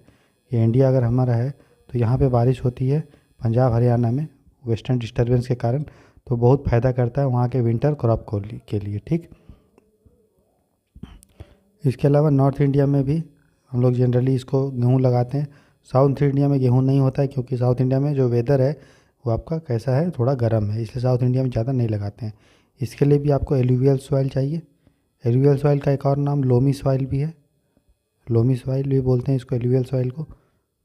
Speaker 1: ये इंडिया अगर हमारा है तो यहाँ पे बारिश होती है पंजाब हरियाणा में वेस्टर्न डिस्टर्बेंस के कारण, तो बहुत फ़ायदा करता है वहाँ के विंटर क्रॉप के लिए। ठीक, इसके अलावा नॉर्थ इंडिया में भी हम लोग जनरली इसको गेहूँ लगाते हैं। साउथ इंडिया में गेहूँ नहीं होता है क्योंकि साउथ इंडिया में जो वेदर है वो आपका कैसा है, थोड़ा गर्म है, इसलिए साउथ इंडिया में ज़्यादा नहीं लगाते हैं। इसके लिए भी आपको एलुवियल सॉइल चाहिए। एलुवियल सॉइल का एक और नाम लोमी सॉइल भी है, लोमी सॉइल भी बोलते हैं इसको, एलुवियल सॉइल को।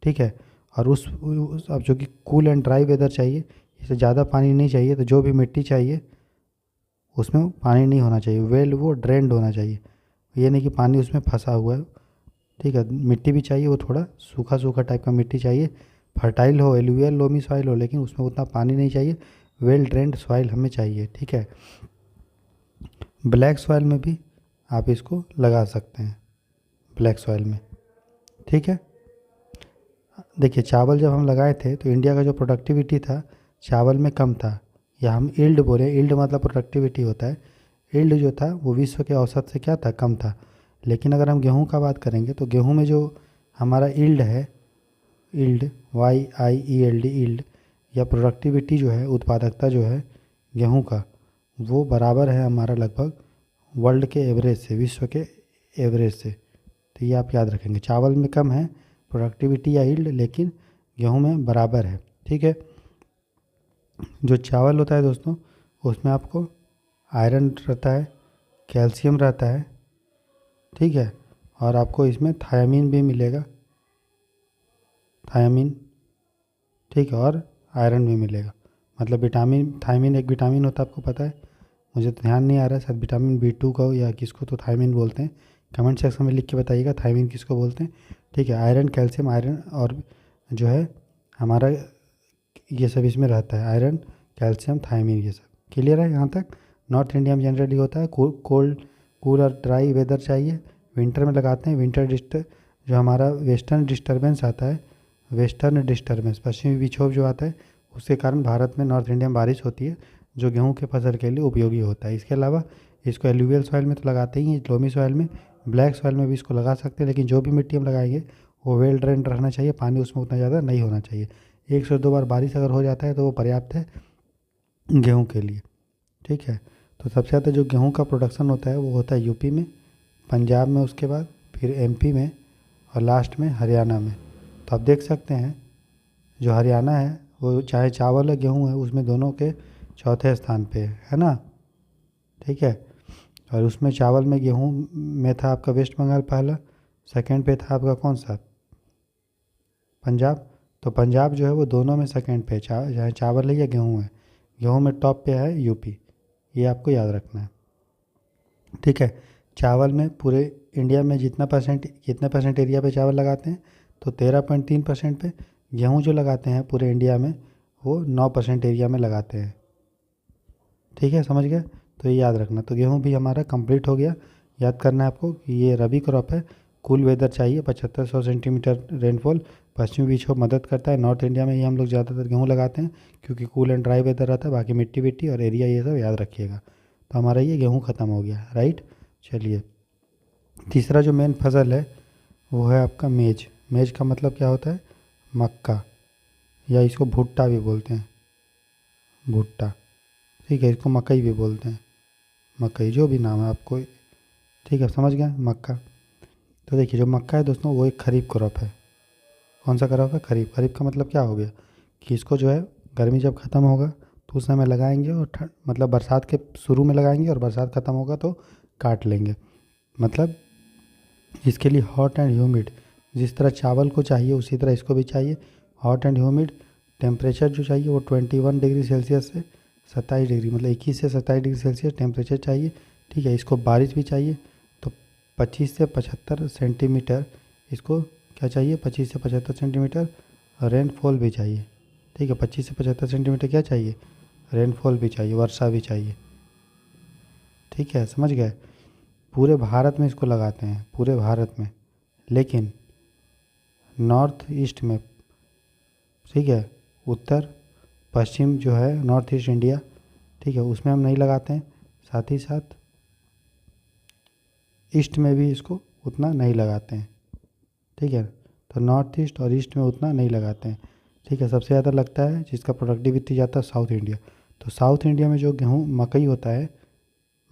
Speaker 1: ठीक है, और अब जो कि कूल एंड ड्राई वेदर चाहिए, इसे ज़्यादा पानी नहीं चाहिए, तो जो भी मिट्टी चाहिए उसमें पानी नहीं होना चाहिए, वेल वो ड्रेन्ड होना चाहिए, ये नहीं कि पानी उसमें फंसा हुआ है। ठीक है, मिट्टी भी चाहिए वो थोड़ा सूखा सूखा टाइप का मिट्टी चाहिए, फर्टाइल हो, एलुवियल लोमी सॉइल हो, लेकिन उसमें उतना पानी नहीं चाहिए, वेल ड्रेन्ड सॉइल हमें चाहिए। ठीक है, ब्लैक सॉइल में भी आप इसको लगा सकते हैं, ब्लैक सॉइल में। ठीक है, देखिए चावल जब हम लगाए थे तो इंडिया का जो प्रोडक्टिविटी था चावल में कम था, या हम ईल्ड बोले, ईल्ड मतलब प्रोडक्टिविटी होता है, ईल्ड जो था वो विश्व के औसत से क्या था, कम था। लेकिन अगर हम गेहूं का बात करेंगे तो गेहूं में जो हमारा ईल्ड है, ईल्ड YIELD ईल्ड, या प्रोडक्टिविटी जो है, उत्पादकता जो है गेहूं का, वो बराबर है हमारा लगभग वर्ल्ड के एवरेज से, विश्व के एवरेज से। तो ये आप याद रखेंगे, चावल में कम है प्रोडक्टिविटी या ईल्ड, लेकिन गेहूं में बराबर है। ठीक है, जो चावल होता है दोस्तों उसमें आपको आयरन रहता है, कैल्शियम रहता है। ठीक है, और आपको इसमें थायामीन भी मिलेगा, थायामीन। ठीक है, और आयरन भी मिलेगा, मतलब विटामिन, थायमीन एक विटामिन होता है, आपको पता है, मुझे तो ध्यान नहीं आ रहा है, शायद विटामिन B2 का हो या किसको तो थायमीन बोलते हैं। कमेंट सेक्शन में लिख के बताइएगा थायमीन किसको बोलते हैं। ठीक है, आयरन, कैल्शियम, आयरन और जो है हमारा ये सब इसमें रहता है, आयरन, कैल्शियम, थायमीन, ये सब क्लियर है यहाँ तक। नॉर्थ इंडिया में जनरली होता है कोल्ड, कूल और ड्राई वेदर चाहिए, विंटर में लगाते हैं। विंटर जो हमारा वेस्टर्न डिस्टर्बेंस आता है, वेस्टर्न डिस्टर्बेंस पश्चिमी विक्षोभ जो आता है, उसके कारण भारत में नॉर्थ इंडिया में बारिश होती है, जो गेहूं के फसल के लिए उपयोगी होता है। इसके अलावा इसको एलुवियल सॉइल में तो लगाते ही हैं, लोमी सॉइल में, ब्लैक सॉइल में भी इसको लगा सकते हैं, लेकिन जो भी मिट्टी हम लगाएंगे वो वेल ड्रेन्ड रहना चाहिए, पानी उसमें उतना ज़्यादा नहीं होना चाहिए। 1 से 2 बार बारिश अगर हो जाता है तो वो पर्याप्त है गेहूं के लिए। ठीक है, तो सबसे ज़्यादा जो गेहूं का प्रोडक्शन होता है वो होता है यूपी में, पंजाब में, उसके बाद फिर MP में, और लास्ट में हरियाणा में। तो आप देख सकते हैं जो हरियाणा है वो चाहे चावल है गेहूं है उसमें दोनों के चौथे स्थान पे है ना। ठीक है, और उसमें चावल में, गेहूं में था आपका वेस्ट बंगाल पहला, सेकंड पे था आपका कौन सा, पंजाब। तो पंजाब जो है वो दोनों में सेकंड पे, चाहे चावल है या गेहूं है, गेहूं में टॉप पे है यूपी, ये आपको याद रखना है। ठीक है, चावल में पूरे इंडिया में कितने परसेंट एरिया पे चावल लगाते हैं, तो 13.3% पे। गेहूँ जो लगाते हैं पूरे इंडिया में वो 9% एरिया में लगाते हैं। ठीक है, समझ गए, तो ये याद रखना। तो गेहूँ भी हमारा कंप्लीट हो गया। याद करना है आपको कि ये रबी क्रॉप है, कूल वेदर चाहिए, 7500 सेंटीमीटर रेनफॉल, पश्चिमी विक्षोभ मदद करता है। नॉर्थ इंडिया में ही हम लोग ज़्यादातर गेहूँ लगाते हैं क्योंकि कूल एंड ड्राई वेदर रहता है, बाकी मिट्टी विट्टी और एरिया ये सब याद रखिएगा। तो हमारा ये गेहूँ ख़त्म हो गया, राइट। चलिए, तीसरा जो मेन फसल है वो है आपका मेज। मेज का मतलब क्या होता है, मक्का, या इसको भुट्टा भी बोलते हैं, भुट्टा। ठीक है, इसको मकई भी बोलते हैं, मकई, जो भी नाम है आपको। ठीक है, समझ गए, मक्का। तो देखिए जो मक्का है दोस्तों वो एक खरीफ क्रॉप है। कौन सा क्रॉप है, खरीफ। खरीफ का मतलब क्या हो गया कि इसको जो है गर्मी जब ख़त्म होगा तो उस समय लगाएंगे, और मतलब बरसात के शुरू में लगाएंगे, और बरसात ख़त्म होगा तो काट लेंगे। मतलब इसके लिए हॉट एंड ह्यूमिड, जिस तरह चावल को चाहिए उसी तरह इसको भी चाहिए, हॉट एंड ह्यूमिड। टेम्परेचर जो चाहिए वो 21 डिग्री सेल्सियस से 27 डिग्री, मतलब 21 से 27 डिग्री सेल्सियस टेम्परेचर चाहिए। ठीक है, इसको बारिश भी चाहिए, तो 25 से 75 सेंटीमीटर इसको क्या चाहिए, 25 से 75 सेंटीमीटर रेनफॉल भी चाहिए। ठीक है, 25 से 75 सेंटीमीटर क्या चाहिए, रेनफॉल भी चाहिए, वर्षा भी चाहिए। ठीक है, समझ गए। पूरे भारत में इसको लगाते हैं, पूरे भारत में, लेकिन नॉर्थ ईस्ट में ठीक है। उत्तर पश्चिम जो है नॉर्थ ईस्ट इंडिया, ठीक है, उसमें हम नहीं लगाते हैं। साथ ही साथ ईस्ट में भी इसको उतना नहीं लगाते हैं, ठीक है। तो नॉर्थ ईस्ट और ईस्ट में उतना नहीं लगाते हैं, ठीक है। सबसे ज़्यादा लगता है जिसका प्रोडक्टिविटी जाता है साउथ इंडिया। तो साउथ इंडिया में जो गेहूँ मकई होता है,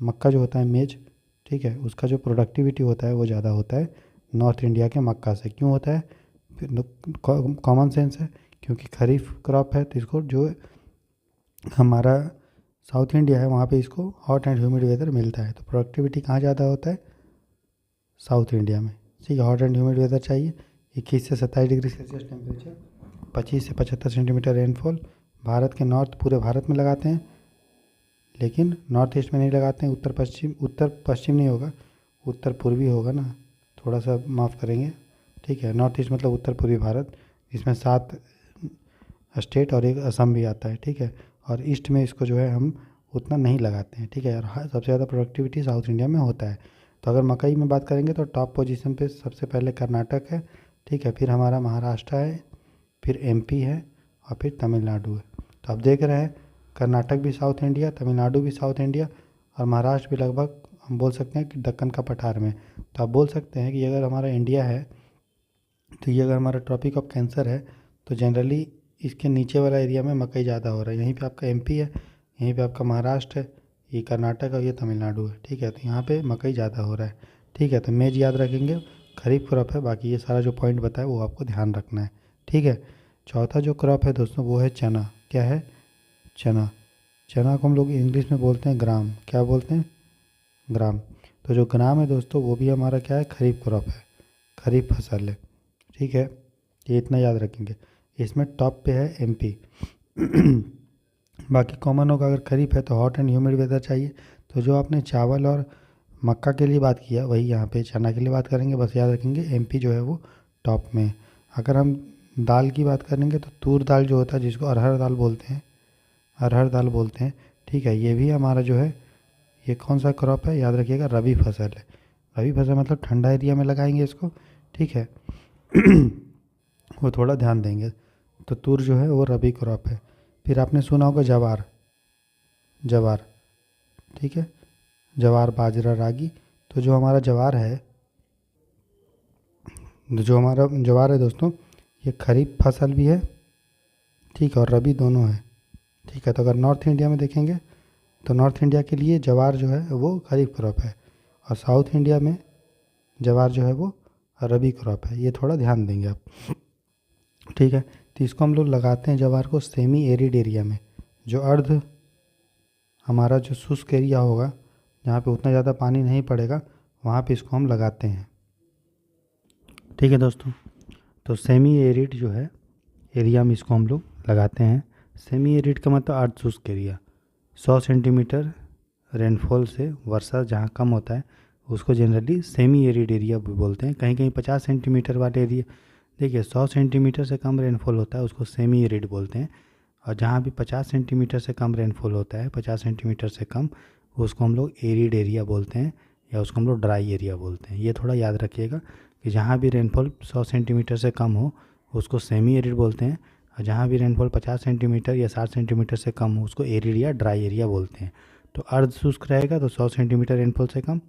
Speaker 1: मक्का जो होता है मेज, ठीक है, उसका जो प्रोडक्टिविटी होता है वो ज़्यादा होता है नॉर्थ इंडिया के मक्का से। क्यों होता है? कॉमन सेंस है, क्योंकि खरीफ क्रॉप है तो इसको जो हमारा साउथ इंडिया है वहाँ पे इसको हॉट एंड ह्यूमिड वेदर मिलता है। तो प्रोडक्टिविटी कहाँ ज़्यादा होता है? साउथ इंडिया में, ठीक है। हॉट एंड ह्यूमिड वेदर चाहिए, 21 से 27 डिग्री सेल्सियस टेम्परेचर, 25 से 75 सेंटीमीटर रेनफॉल। भारत के नॉर्थ पूरे भारत में लगाते हैं, लेकिन नॉर्थ ईस्ट में नहीं लगाते हैं। उत्तर पश्चिम नहीं होगा, उत्तर पूर्वी होगा ना, थोड़ा सा माफ़ करेंगे, ठीक है। नॉर्थ ईस्ट मतलब उत्तर पूर्वी भारत, जिसमें 7 स्टेट और एक असम भी आता है, ठीक है। और ईस्ट में इसको जो है हम उतना नहीं लगाते हैं, ठीक है। और सबसे ज़्यादा प्रोडक्टिविटी साउथ इंडिया में होता है। तो अगर मकई में बात करेंगे तो टॉप पोजीशन पे सबसे पहले कर्नाटक है, ठीक है, फिर हमारा महाराष्ट्र है, फिर एमपी है और फिर तमिलनाडु है। तो आप देख रहे हैं कर्नाटक भी साउथ इंडिया, तमिलनाडु भी साउथ इंडिया और महाराष्ट्र भी लगभग हम बोल सकते हैं कि दक्कन का पठार में। तो आप बोल सकते हैं कि अगर हमारा इंडिया है तो ये अगर हमारा ट्रॉपिक ऑफ कैंसर है तो जनरली इसके नीचे वाला एरिया में मकई ज़्यादा हो रहा है। यहीं पे आपका एमपी है, यहीं पे आपका महाराष्ट्र है, ये कर्नाटक और ये तमिलनाडु है, ठीक है। तो यहाँ पे मकई ज़्यादा हो रहा है, ठीक है। तो मेज याद रखेंगे, खरीफ क्रॉप है, बाकी ये सारा जो पॉइंट बताया वो आपको ध्यान रखना है, ठीक है। चौथा जो क्रॉप है दोस्तों वो है चना। क्या है? चना। चना को हम लोग इंग्लिश में बोलते हैं ग्राम। क्या बोलते हैं? ग्राम। तो जो ग्राम है दोस्तों वो भी हमारा क्या है? खरीफ क्रॉप है, खरीफ फसल है, ठीक है। ये इतना याद रखेंगे। इसमें टॉप पे है एमपी। बाकी कॉमन होगा, अगर खरीफ है तो हॉट एंड ह्यूमिड वेदर चाहिए। तो जो आपने चावल और मक्का के लिए बात किया वही यहाँ पे चना के लिए बात करेंगे। बस याद रखेंगे एमपी जो है वो टॉप में है। अगर हम दाल की बात करेंगे तो तूर दाल जो होता है जिसको अरहर दाल बोलते हैं, अरहर दाल बोलते हैं, ठीक है। ये भी हमारा जो है, ये कौन सा क्रॉप है? याद रखिएगा रबी फसल है। रबी फसल मतलब ठंडा एरिया में लगाएंगे इसको, ठीक है। वो थोड़ा ध्यान देंगे। तो तूर जो है वो रबी क्रॉप है। फिर आपने सुना होगा जवार, जवार, ठीक है, जवार बाजरा रागी। तो जो हमारा जवार है, जो हमारा जवार है दोस्तों, ये खरीफ फसल भी है, ठीक है, और रबी दोनों है, ठीक है। तो अगर नॉर्थ इंडिया में देखेंगे तो नॉर्थ इंडिया के लिए जवार जो है वो खरीफ क्रॉप है और साउथ इंडिया में जवार जो है वो रबी क्रॉप है। ये थोड़ा ध्यान देंगे आप, ठीक है। तो इसको हम लोग लगाते हैं जवार को सेमी एरिड एरिया में, जो अर्ध हमारा जो शुष्क एरिया होगा, जहाँ पे उतना ज़्यादा पानी नहीं पड़ेगा, वहाँ पे इसको हम लगाते हैं, ठीक है दोस्तों। तो सेमी एरिड जो है एरिया में इसको हम लोग लगाते हैं। सेमी एरिड का मतलब अर्ध शुष्क एरिया। 100 सेंटीमीटर रेनफॉल से वर्षा जहाँ कम होता है उसको जनरली सेमी एरिड एरिया भी बोलते हैं। कहीं कहीं 50 सेंटीमीटर वाले एरिया, देखिए 100 सेंटीमीटर से कम रेनफॉल होता है उसको सेमी एरिड बोलते हैं। और जहाँ भी 50 सेंटीमीटर से कम रेनफॉल होता है, 50 सेंटीमीटर से कम, उसको हम लोग एरिड एरिया बोलते हैं या उसको हम लोग ड्राई एरिया बोलते हैं। ये थोड़ा याद रखिएगा कि जहाँ भी रेनफॉल 100 सेंटीमीटर से कम हो उसको सेमी एरिड बोलते हैं, और जहाँ भी रेनफॉल 50 सेंटीमीटर या 60 सेंटीमीटर से कम हो उसको एरिड या ड्राई एरिया बोलते हैं। तो अर्ध शुष्क रहेगा तो 100 सेंटीमीटर रेनफॉल से कम,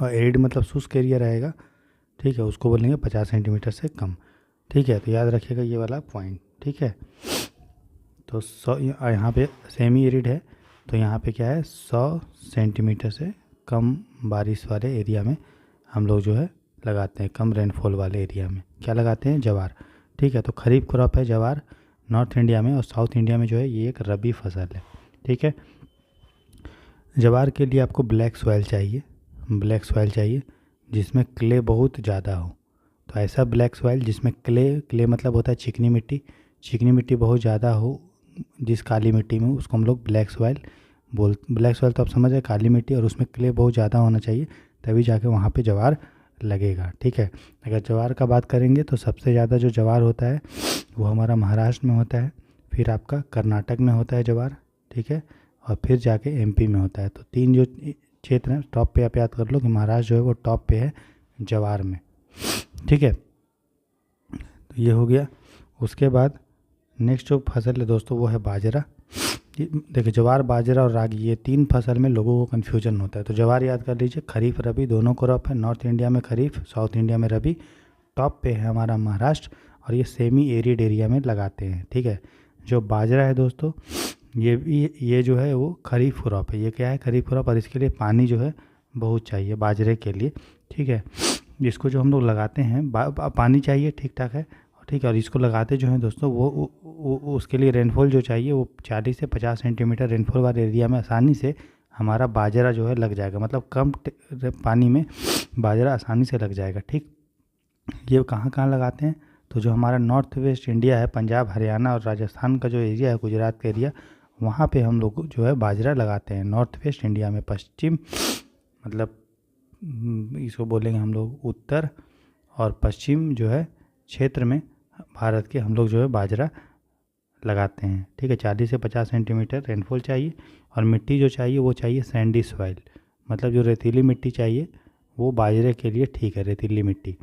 Speaker 1: और एरिड मतलब शुष्क एरिया रहेगा, ठीक है, उसको बोलेंगे 50 सेंटीमीटर से कम, ठीक है। तो याद रखिएगा ये वाला पॉइंट, ठीक है। तो 100 यहाँ पे सेमी एरिड है, तो यहाँ पे क्या है 100 सेंटीमीटर से कम बारिश वाले एरिया में हम लोग जो है लगाते हैं, कम रेनफॉल वाले एरिया में क्या लगाते हैं? जवार, ठीक है। तो खरीफ क्रॉप है जवार नॉर्थ इंडिया में, और साउथ इंडिया में जो है ये एक रबी फसल है, ठीक है। जवार के लिए आपको ब्लैक सॉइल चाहिए, ब्लैक सॉइल चाहिए जिसमें क्ले बहुत ज़्यादा हो। तो ऐसा ब्लैक सॉइल जिसमें क्ले मतलब होता है चिकनी मिट्टी, चिकनी मिट्टी बहुत ज़्यादा हो जिस काली मिट्टी में, उसको हम लोग ब्लैक सॉइल ब्लैक सॉइल तो आप समझ रहे, काली मिट्टी, और उसमें क्ले बहुत ज़्यादा होना चाहिए, तभी जाके वहाँ पे जवार लगेगा, ठीक है। अगर जवार का बात करेंगे तो सबसे ज़्यादा जो जवार होता है वो हमारा महाराष्ट्र में होता है, फिर आपका कर्नाटक में होता है जवार, ठीक है, और फिर जाके एमपी में होता है। तो 3 जो क्षेत्र हैं टॉप पे आप याद कर लो कि महाराष्ट्र जो है वो टॉप पे है जवार में, ठीक है। तो ये हो गया। उसके बाद नेक्स्ट जो फसल है दोस्तों वो है बाजरा। देखिए ज्वार, बाजरा और रागी, ये 3 फसल में लोगों को कन्फ्यूजन होता है। तो ज्वार याद कर लीजिए, खरीफ रबी दोनों क्रॉप है। नॉर्थ इंडिया में खरीफ, साउथ इंडिया में रबी। टॉप पे है हमारा महाराष्ट्र, और ये सेमी एरिड एरिया में लगाते हैं, ठीक है। जो बाजरा है दोस्तों, ये जो है वो खरीफ क्रॉप है। ये क्या है, खरीफ क्रॉप, और इसके लिए पानी जो है बहुत चाहिए बाजरे के लिए, ठीक है। इसको जो हम लोग लगाते हैं पानी चाहिए, ठीक ठाक है, ठीक है। और इसको लगाते जो हैं दोस्तों वो उसके लिए रेनफॉल जो चाहिए वो 40 से 50 सेंटीमीटर रेनफॉल वाले एरिया में आसानी से हमारा बाजरा जो है लग जाएगा। मतलब कम पानी में बाजरा आसानी से लग जाएगा, ठीक। ये कहाँ कहाँ लगाते हैं, तो जो हमारा नॉर्थ वेस्ट इंडिया है, पंजाब, हरियाणा और राजस्थान का जो एरिया है, गुजरात का एरिया, वहाँ पे हम लोग जो है बाजरा लगाते हैं। नॉर्थ वेस्ट इंडिया में, पश्चिम मतलब इसको बोलेंगे हम लोग उत्तर और पश्चिम जो है क्षेत्र में भारत के हम लोग जो है बाजरा लगाते हैं, ठीक है। 40 से 50 सेंटीमीटर रेनफॉल चाहिए, और मिट्टी जो चाहिए वो चाहिए सैंडी सॉइल, मतलब जो रेतीली मिट्टी चाहिए वो बाजरे के लिए ठीक है, रेतीली मिट्टी,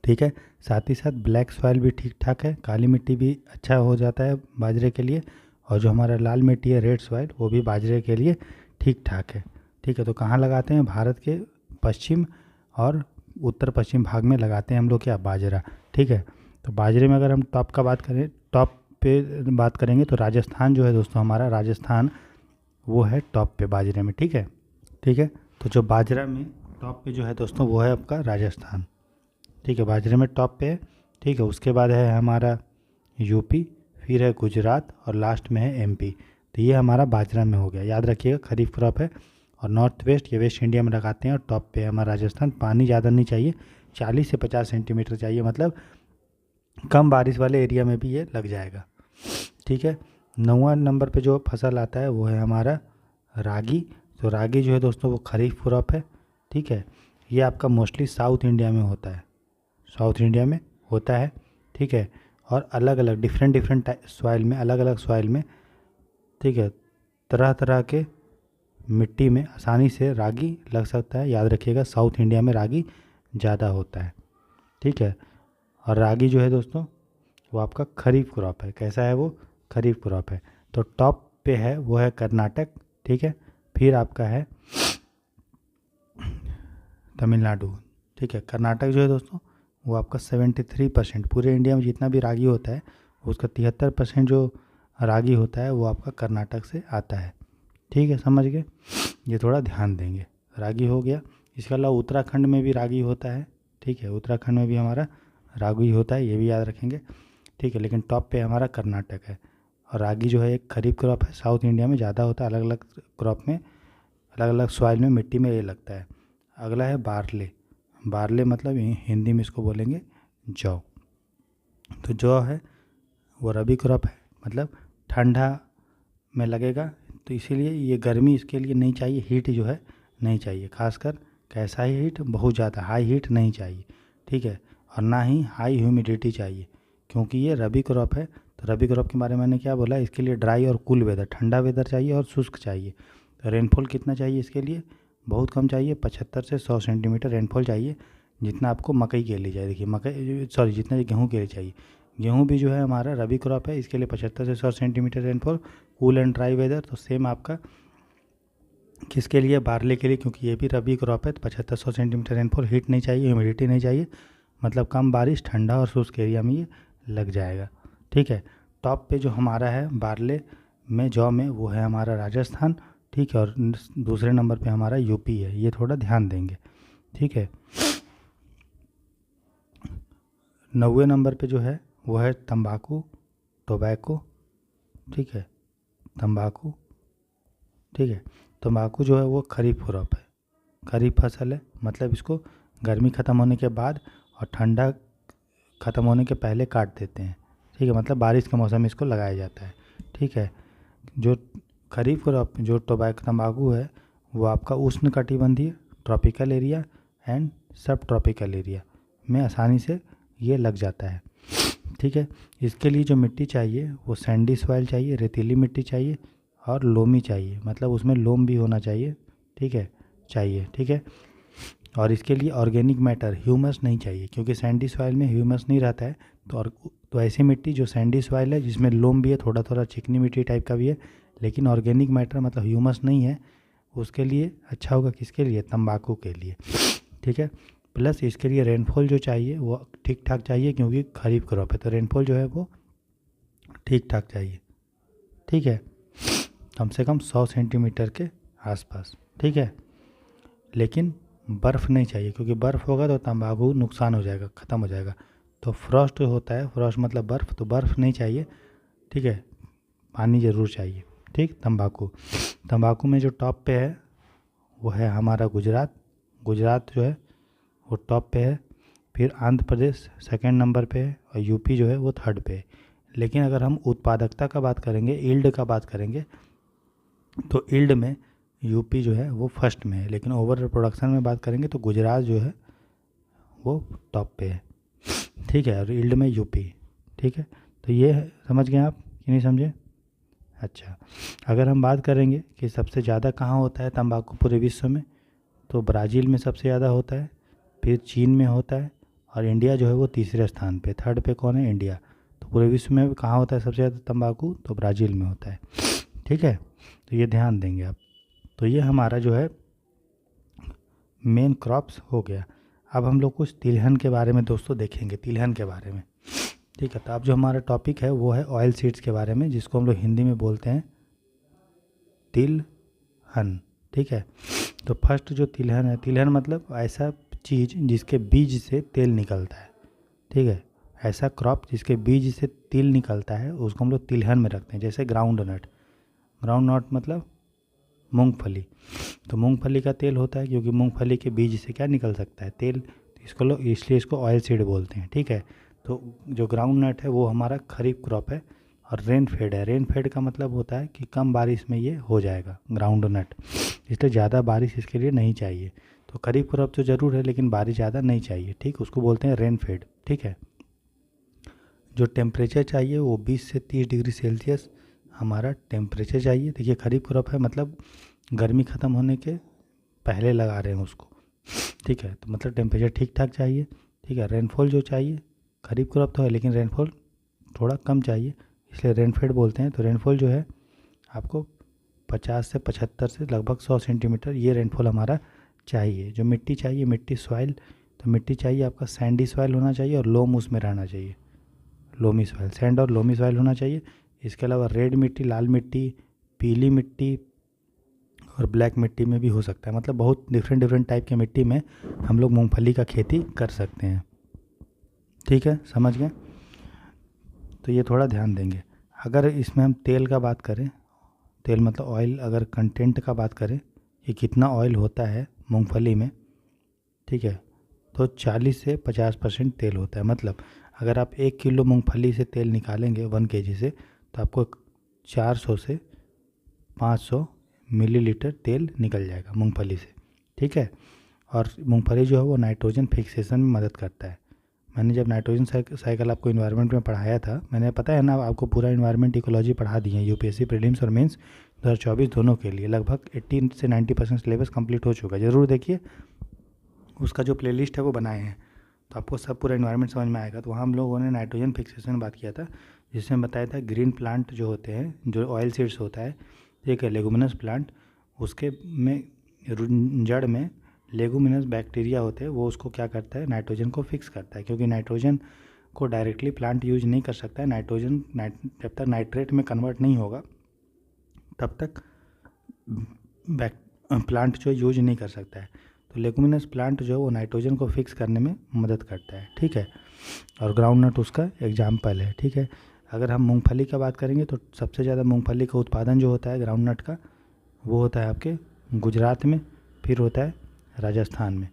Speaker 1: ठीक है। साथ ही साथ ब्लैक सॉइल भी ठीक ठाक है, काली मिट्टी भी अच्छा हो जाता है बाजरे के लिए, और जो हमारा लाल मिट्टी है रेड सॉइल, वो भी बाजरे के लिए ठीक ठाक है, ठीक है। तो कहाँ लगाते हैं, भारत के पश्चिम और उत्तर पश्चिम भाग में लगाते हैं हम लोग क्या, बाजरा, ठीक है। तो बाजरे में अगर हम टॉप का बात करें, टॉप पे बात करेंगे तो राजस्थान जो है दोस्तों, हमारा राजस्थान वो है टॉप पे बाजरे में, ठीक है, ठीक है। तो जो बाजरा में टॉप पे जो है दोस्तों वो है आपका राजस्थान, ठीक है, बाजरे में टॉप पे है, ठीक है। उसके बाद है हमारा यूपी, फिर है गुजरात, और लास्ट में है एमपी। तो ये हमारा बाजरा में हो गया, याद रखिएगा खरीफ क्रॉप है। और नॉर्थ वेस्ट, ये वेस्ट इंडिया में लगाते हैं, और टॉप पे है हमारा राजस्थान। पानी ज़्यादा नहीं चाहिए, 40 से 50 सेंटीमीटर चाहिए, मतलब कम बारिश वाले एरिया में भी ये लग जाएगा, ठीक है। 9वां नंबर पे जो फसल आता है वो है हमारा रागी। तो रागी जो है दोस्तों वो खरीफ क्रॉप है, ठीक है। ये आपका मोस्टली साउथ इंडिया में होता है, साउथ इंडिया में होता है, ठीक है। और अलग अलग डिफरेंट सॉइल में, अलग अलग सॉइल में, ठीक है, तरह तरह के मिट्टी में आसानी से रागी लग सकता है। याद रखिएगा साउथ इंडिया में रागी ज़्यादा होता है, ठीक है। और रागी जो है दोस्तों वो आपका खरीफ क्रॉप है। कैसा है वो, खरीफ क्रॉप है। तो टॉप पे है वो है कर्नाटक, ठीक है। फिर आपका है तमिलनाडु, ठीक है। कर्नाटक जो है दोस्तों वो आपका 73%, पूरे इंडिया में जितना भी रागी होता है उसका 73% जो रागी होता है वो आपका कर्नाटक से आता है, ठीक है, समझ गए। ये थोड़ा ध्यान देंगे, रागी हो गया। इसके अलावा उत्तराखंड में भी रागी होता है, ठीक है, उत्तराखंड में भी हमारा रागी होता है, ये भी याद रखेंगे, ठीक है। लेकिन टॉप पे हमारा कर्नाटक है। और रागी जो है एक खरीफ क्रॉप है, साउथ इंडिया में ज़्यादा होता है, अलग अलग क्रॉप में, अलग अलग सॉइल में, मिट्टी में ये लगता है। अगला है बारले। बारले मतलब हिंदी में इसको बोलेंगे जौ। तो जौ है वो रबी क्रॉप है, मतलब ठंडा में लगेगा, तो इसीलिए ये गर्मी इसके लिए नहीं चाहिए, हीट जो है नहीं चाहिए, खासकर कैसा ही हीट, बहुत ज़्यादा हाई हीट नहीं चाहिए, ठीक है। और ना ही हाई ह्यूमिडिटी चाहिए, क्योंकि ये रबी क्रॉप है। तो रबी क्रॉप के बारे में मैंने क्या बोला, इसके लिए ड्राई और कूल वेदर, ठंडा वेदर चाहिए और शुष्क चाहिए। तो रेनफॉल कितना चाहिए इसके लिए, बहुत कम चाहिए, 75 से 100 सेंटीमीटर रेनफॉल चाहिए, जितना आपको मकई के लिए चाहिए। देखिए मकई, सॉरी, जितना गेहूँ के लिए चाहिए। गेहूँ भी जो है हमारा रबी क्रॉप है, इसके लिए 75 से 100 centimetre rainfall, cool and dry weather. तो सेम आपका किसके लिए, बारले के लिए, क्योंकि ये भी रबी क्रॉप है। तो 75-100 सेंटीमीटर रेनफॉल, हीट नहीं चाहिए, ह्यूमिडिटी नहीं चाहिए, मतलब कम बारिश, ठंडा और शुष्क एरिया में ये लग जाएगा, ठीक है। टॉप पे जो हमारा है बारले में, जौ में, वो है हमारा राजस्थान, ठीक है। और दूसरे नंबर पे हमारा यूपी है, ये थोड़ा ध्यान देंगे, ठीक है। 9वें नंबर पे जो है वो है तंबाकू, टोबैको, ठीक है, तंबाकू, ठीक है। तंबाकू जो है वो खरीफ क्रॉप है, खरीफ फसल है, मतलब इसको गर्मी ख़त्म होने के बाद और ठंडा ख़त्म होने के पहले काट देते हैं, ठीक है, मतलब बारिश के मौसम में इसको लगाया जाता है, ठीक है। जो खरीफ क्रॉप जो तंबाकू है वो आपका उष्ण कटिबंधीय, ट्रॉपिकल एरिया एंड सब ट्रॉपिकल एरिया में आसानी से ये लग जाता है, ठीक है। इसके लिए जो मिट्टी चाहिए वो सैंडी सॉइल चाहिए, रेतीली मिट्टी चाहिए, और लोमी चाहिए, मतलब उसमें लोम भी होना चाहिए, ठीक है, चाहिए, ठीक है। और इसके लिए ऑर्गेनिक मैटर, ह्यूमस नहीं चाहिए, क्योंकि सैंडी सॉइल में ह्यूमस नहीं रहता है, तो तो ऐसी मिट्टी जो सैंडी सॉइल है, जिसमें लोम भी है, थोड़ा थोड़ा चिकनी मिट्टी टाइप का भी है, लेकिन ऑर्गेनिक मैटर मतलब ह्यूमस नहीं है, उसके लिए अच्छा होगा। किसके लिए? तंबाकू के लिए, ठीक है। प्लस इसके लिए रेनफॉल जो चाहिए वो ठीक ठाक चाहिए, क्योंकि खरीफ क्रॉप है, तो रेनफॉल जो है वो ठीक ठाक चाहिए, ठीक है, कम से कम 100 सेंटीमीटर के आसपास, ठीक है। लेकिन बर्फ़ नहीं चाहिए, क्योंकि बर्फ़ होगा तो तंबाकू नुकसान हो जाएगा, ख़त्म हो जाएगा। तो फ्रॉस्ट होता है, फ्रॉस्ट मतलब बर्फ़, तो बर्फ़ नहीं चाहिए, ठीक है। पानी ज़रूर चाहिए, ठीक। तंबाकू में जो टॉप पे है वो है हमारा गुजरात। गुजरात जो है वो टॉप पे है, फिर आंध्र प्रदेश सेकंड नंबर पे है, और यूपी जो है वो थर्ड पे है। लेकिन अगर हम उत्पादकता का बात करेंगे, ईल्ड का बात करेंगे, तो ईल्ड में यूपी जो है वो फर्स्ट में है। लेकिन ओवर प्रोडक्शन में बात करेंगे तो गुजरात जो है वो टॉप पे है, ठीक है, और ईल्ड में यूपी, ठीक है। तो ये समझ गए आप कि नहीं समझे? अच्छा, अगर हम बात करेंगे कि सबसे ज़्यादा कहाँ होता है तंबाकू पूरे विश्व में, तो ब्राज़ील में सबसे ज़्यादा होता है, फिर चीन में होता है, और इंडिया जो है वो तीसरे स्थान पे, थर्ड पे कौन है? इंडिया। तो पूरे विश्व में कहाँ होता है सबसे ज़्यादा तंबाकू? तो ब्राज़ील में होता है, ठीक है। तो ये ध्यान देंगे आप। तो ये हमारा जो है मेन क्रॉप्स हो गया। अब हम लोग कुछ तिलहन के बारे में दोस्तों देखेंगे, तिलहन के बारे में, ठीक है। तो अब जो हमारा टॉपिक है वो है ऑयल सीड्स के बारे में, जिसको हम लोग हिंदी में बोलते हैं तिलहन, ठीक है। तो फर्स्ट जो तिलहन है, तिलहन मतलब ऐसा चीज़ जिसके बीज से तेल निकलता है, ठीक है। ऐसा क्रॉप जिसके बीज से तिल निकलता है उसको हम लोग तिलहन में रखते हैं। जैसे ग्राउंड नट, ग्राउंड नट मतलब मूंगफली। तो मूंगफली का तेल होता है, क्योंकि मूंगफली के बीज से क्या निकल सकता है? तेल। तो इसको लोग इसलिए इसको ऑयल सीड बोलते हैं, ठीक है। तो जो ग्राउंड नट है वो हमारा खरीफ क्रॉप है, और रेन फेड है। रेन फेड का मतलब होता है कि कम बारिश में ये हो जाएगा ग्राउंड नट, इसलिए ज़्यादा बारिश इसके लिए नहीं चाहिए। तो खरीफ क्रॉप तो ज़रूर है, लेकिन बारिश ज़्यादा नहीं चाहिए, ठीक। उसको बोलते हैं रेन फेड, ठीक है। जो टेम्परेचर चाहिए वो 20 से 30 डिग्री सेल्सियस हमारा टेम्परेचर चाहिए। देखिए खरीफ क्रॉप है, मतलब गर्मी ख़त्म होने के पहले लगा रहे हैं उसको, ठीक है। तो मतलब टेम्परेचर ठीक ठाक चाहिए, ठीक है। रेनफॉल जो चाहिए, खरीफ क्रॉप तो है लेकिन रेनफॉल थोड़ा कम चाहिए, इसलिए रेनफेड बोलते हैं। तो रेनफॉल जो है आपको 50 से 75 से लगभग 100 सेंटीमीटर ये रेनफॉल हमारा चाहिए। जो मिट्टी चाहिए, मिट्टी सॉइल, तो मिट्टी चाहिए आपका सैंडी सॉइल होना चाहिए, और लोम उसमें रहना चाहिए, लोमी सॉइल, सैंड और लोमी सॉइल होना चाहिए। इसके अलावा रेड मिट्टी, लाल मिट्टी, पीली मिट्टी और ब्लैक मिट्टी में भी हो सकता है। मतलब बहुत डिफरेंट टाइप के मिट्टी में हम लोग मूंगफली का खेती कर सकते हैं, ठीक है, समझ गए। तो ये थोड़ा ध्यान देंगे। अगर इसमें हम तेल का बात करें, तेल मतलब ऑयल, अगर कंटेंट का बात करें कि कितना ऑयल होता है मूंगफली में, ठीक है, तो 40 से 50% तेल होता है। मतलब अगर आप 1 किलो मूंगफली से तेल निकालेंगे 1 केजी से, तो आपको 400 से 500 मिलीलीटर तेल निकल जाएगा मूंगफली से, ठीक है। और मूंगफली जो है वो नाइट्रोजन फिक्सेशन में मदद करता है। मैंने जब नाइट्रोजन साइकिल आपको इन्वायरमेंट में पढ़ाया था, मैंने पता है ना आपको पूरा इन्वायरमेंट इकोलॉजी पढ़ा दी है, यूपीएससी प्रीलिम्स और मेंस 2024 दोनों के लिए। लगभग 80 से 90% सिलेबस कंप्लीट हो चुका है, ज़रूर देखिए। उसका जो प्लेलिस्ट है वो बनाए हैं, तो आपको सब पूरा इन्वायरमेंट समझ में आएगा। तो वहाँ हम लोगों ने नाइट्रोजन फिक्सेशन में बात किया था, जिसमें बताया था ग्रीन प्लांट जो होते हैं, जो ऑयल सीड्स होता है, ठीक है, लेगुमिनस प्लांट, उसके में जड़ में लेगुमिनस बैक्टीरिया होते हैं, वो उसको क्या करता है? नाइट्रोजन को फिक्स करता है। क्योंकि नाइट्रोजन को डायरेक्टली प्लांट यूज नहीं कर सकता है। नाइट्रोजन जब तक नाइट्रेट में कन्वर्ट नहीं होगा तब तक प्लांट जो यूज नहीं कर सकता है। तो लेगुमिनस प्लांट जो है वो नाइट्रोजन को फिक्स करने में मदद करता है, ठीक है। और ग्राउंड नट उसका एग्जाम्पल है, ठीक है। अगर हम मूंगफली का बात करेंगे तो सबसे ज़्यादा मूंगफली का उत्पादन जो होता है ग्राउंड नट का, वो होता है आपके गुजरात में, फिर होता है राजस्थान में,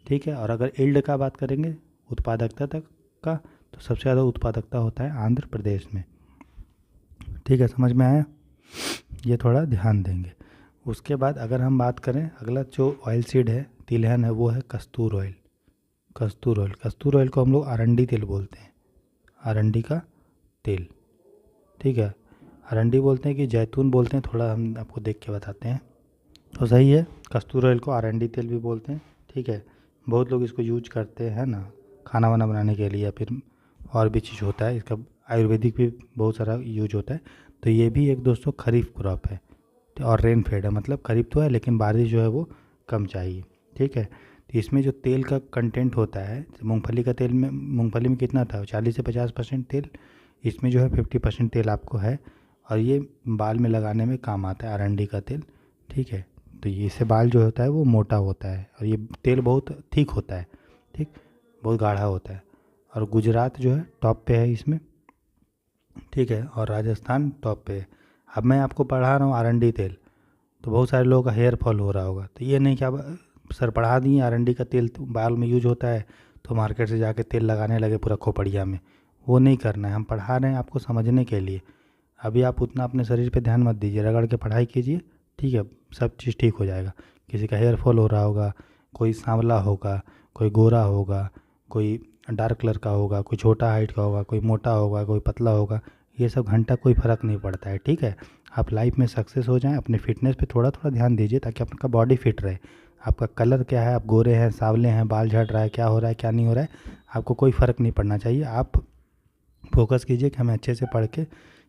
Speaker 1: ठीक है। और अगर ईल्ड का बात करेंगे उत्पादकता तक का, तो सबसे ज़्यादा उत्पादकता होता है आंध्र प्रदेश में, ठीक है, समझ में आया। ये थोड़ा ध्यान देंगे। उसके बाद अगर हम बात करें, अगला जो ऑयल सीड है, तिलहन है, वो है Kastur oil. Kastur oil, Kastur oil को हम लोग अरंडी तेल बोलते हैं, अरंडी का तेल, ठीक है। अरंडी बोलते हैं कि जैतून बोलते हैं, थोड़ा हम आपको देख के बताते हैं तो सही है। कस्तूर ऑयल को अरंडी तेल भी बोलते हैं, ठीक है। बहुत लोग इसको यूज करते हैं ना, खाना वाना बनाने के लिए, या फिर और भी चीज़ होता है इसका, आयुर्वेदिक भी बहुत सारा यूज होता है। तो ये भी एक दोस्तों खरीफ क्रॉप है और रेन फेड है, मतलब खरीफ तो है लेकिन बारिश जो है वो कम चाहिए। ठीक है, तो इसमें जो तेल का कंटेंट होता है, मूंगफली का तेल में, मूंगफली में कितना था 40 से 50% तेल, इसमें जो है 50% तेल आपको है। और ये बाल में लगाने में काम आता है अरंडी का तेल। ठीक है, तो ये इससे बाल जो होता है वो मोटा होता है और ये तेल बहुत थिक होता है, ठीक, बहुत गाढ़ा होता है। और गुजरात जो है टॉप पे है इसमें, ठीक है, और राजस्थान टॉप पे है। अब मैं आपको पढ़ा रहा हूँ आरंडी तेल, तो बहुत सारे लोगों का हेयर फॉल हो रहा होगा। तो ये नहीं कि आप सर पढ़ा दिए आरंडी का तेल तो बाल में यूज होता है तो मार्केट से जाके तेल लगाने लगे पूरा खोपड़िया में, वो नहीं करना है। हम पढ़ा रहे हैं आपको समझने के लिए। अभी आप उतना अपने शरीर पे ध्यान मत दीजिए, रगड़ के पढ़ाई कीजिए, ठीक है, सब चीज़ ठीक हो जाएगा। किसी का हेयर फॉल हो रहा होगा, कोई सांवला होगा, कोई गोरा होगा, कोई डार्क कलर का होगा, कोई छोटा हाइट का होगा, कोई मोटा होगा, कोई पतला होगा, ये सब घंटा कोई फ़र्क नहीं पड़ता है। ठीक है, आप लाइफ में सक्सेस हो जाएं, अपने फिटनेस पे थोड़ा थोड़ा ध्यान दीजिए ताकि आपका बॉडी फिट रहे। आपका कलर क्या है, आप गोरे हैं, सांवले हैं, बाल झड़ रहा है, क्या हो रहा है क्या नहीं हो रहा है, आपको कोई फ़र्क नहीं पड़ना चाहिए। आप फोकस कीजिए कि हमें अच्छे से पढ़ के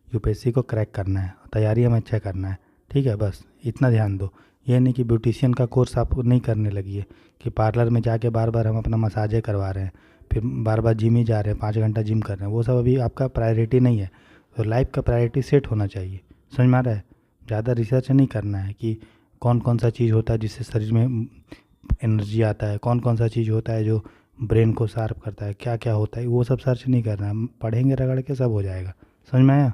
Speaker 1: यूपीएससी को क्रैक करना है, तैयारी हमें अच्छा करना है। ठीक है, बस इतना ध्यान दो। ये नहीं कि ब्यूटिशियन का कोर्स आप नहीं करने लगी है कि पार्लर में जाके बार बार हम अपना मसाजे करवा रहे हैं, फिर बार बार जिम ही जा रहे हैं, 5 घंटा जिम कर रहे हैं, वो सब अभी आपका प्रायोरिटी नहीं है। तो लाइफ का प्रायोरिटी सेट होना चाहिए, समझ में आ रहा है। ज़्यादा रिसर्च नहीं करना है कि कौन कौन सा चीज़ होता है जिससे शरीर में एनर्जी आता है, कौन कौन सा चीज़ होता है जो ब्रेन को शार्प करता है, क्या क्या होता है, वो सब सर्च नहीं करना है। पढ़ेंगे रगड़ के सब हो जाएगा, समझ में आया।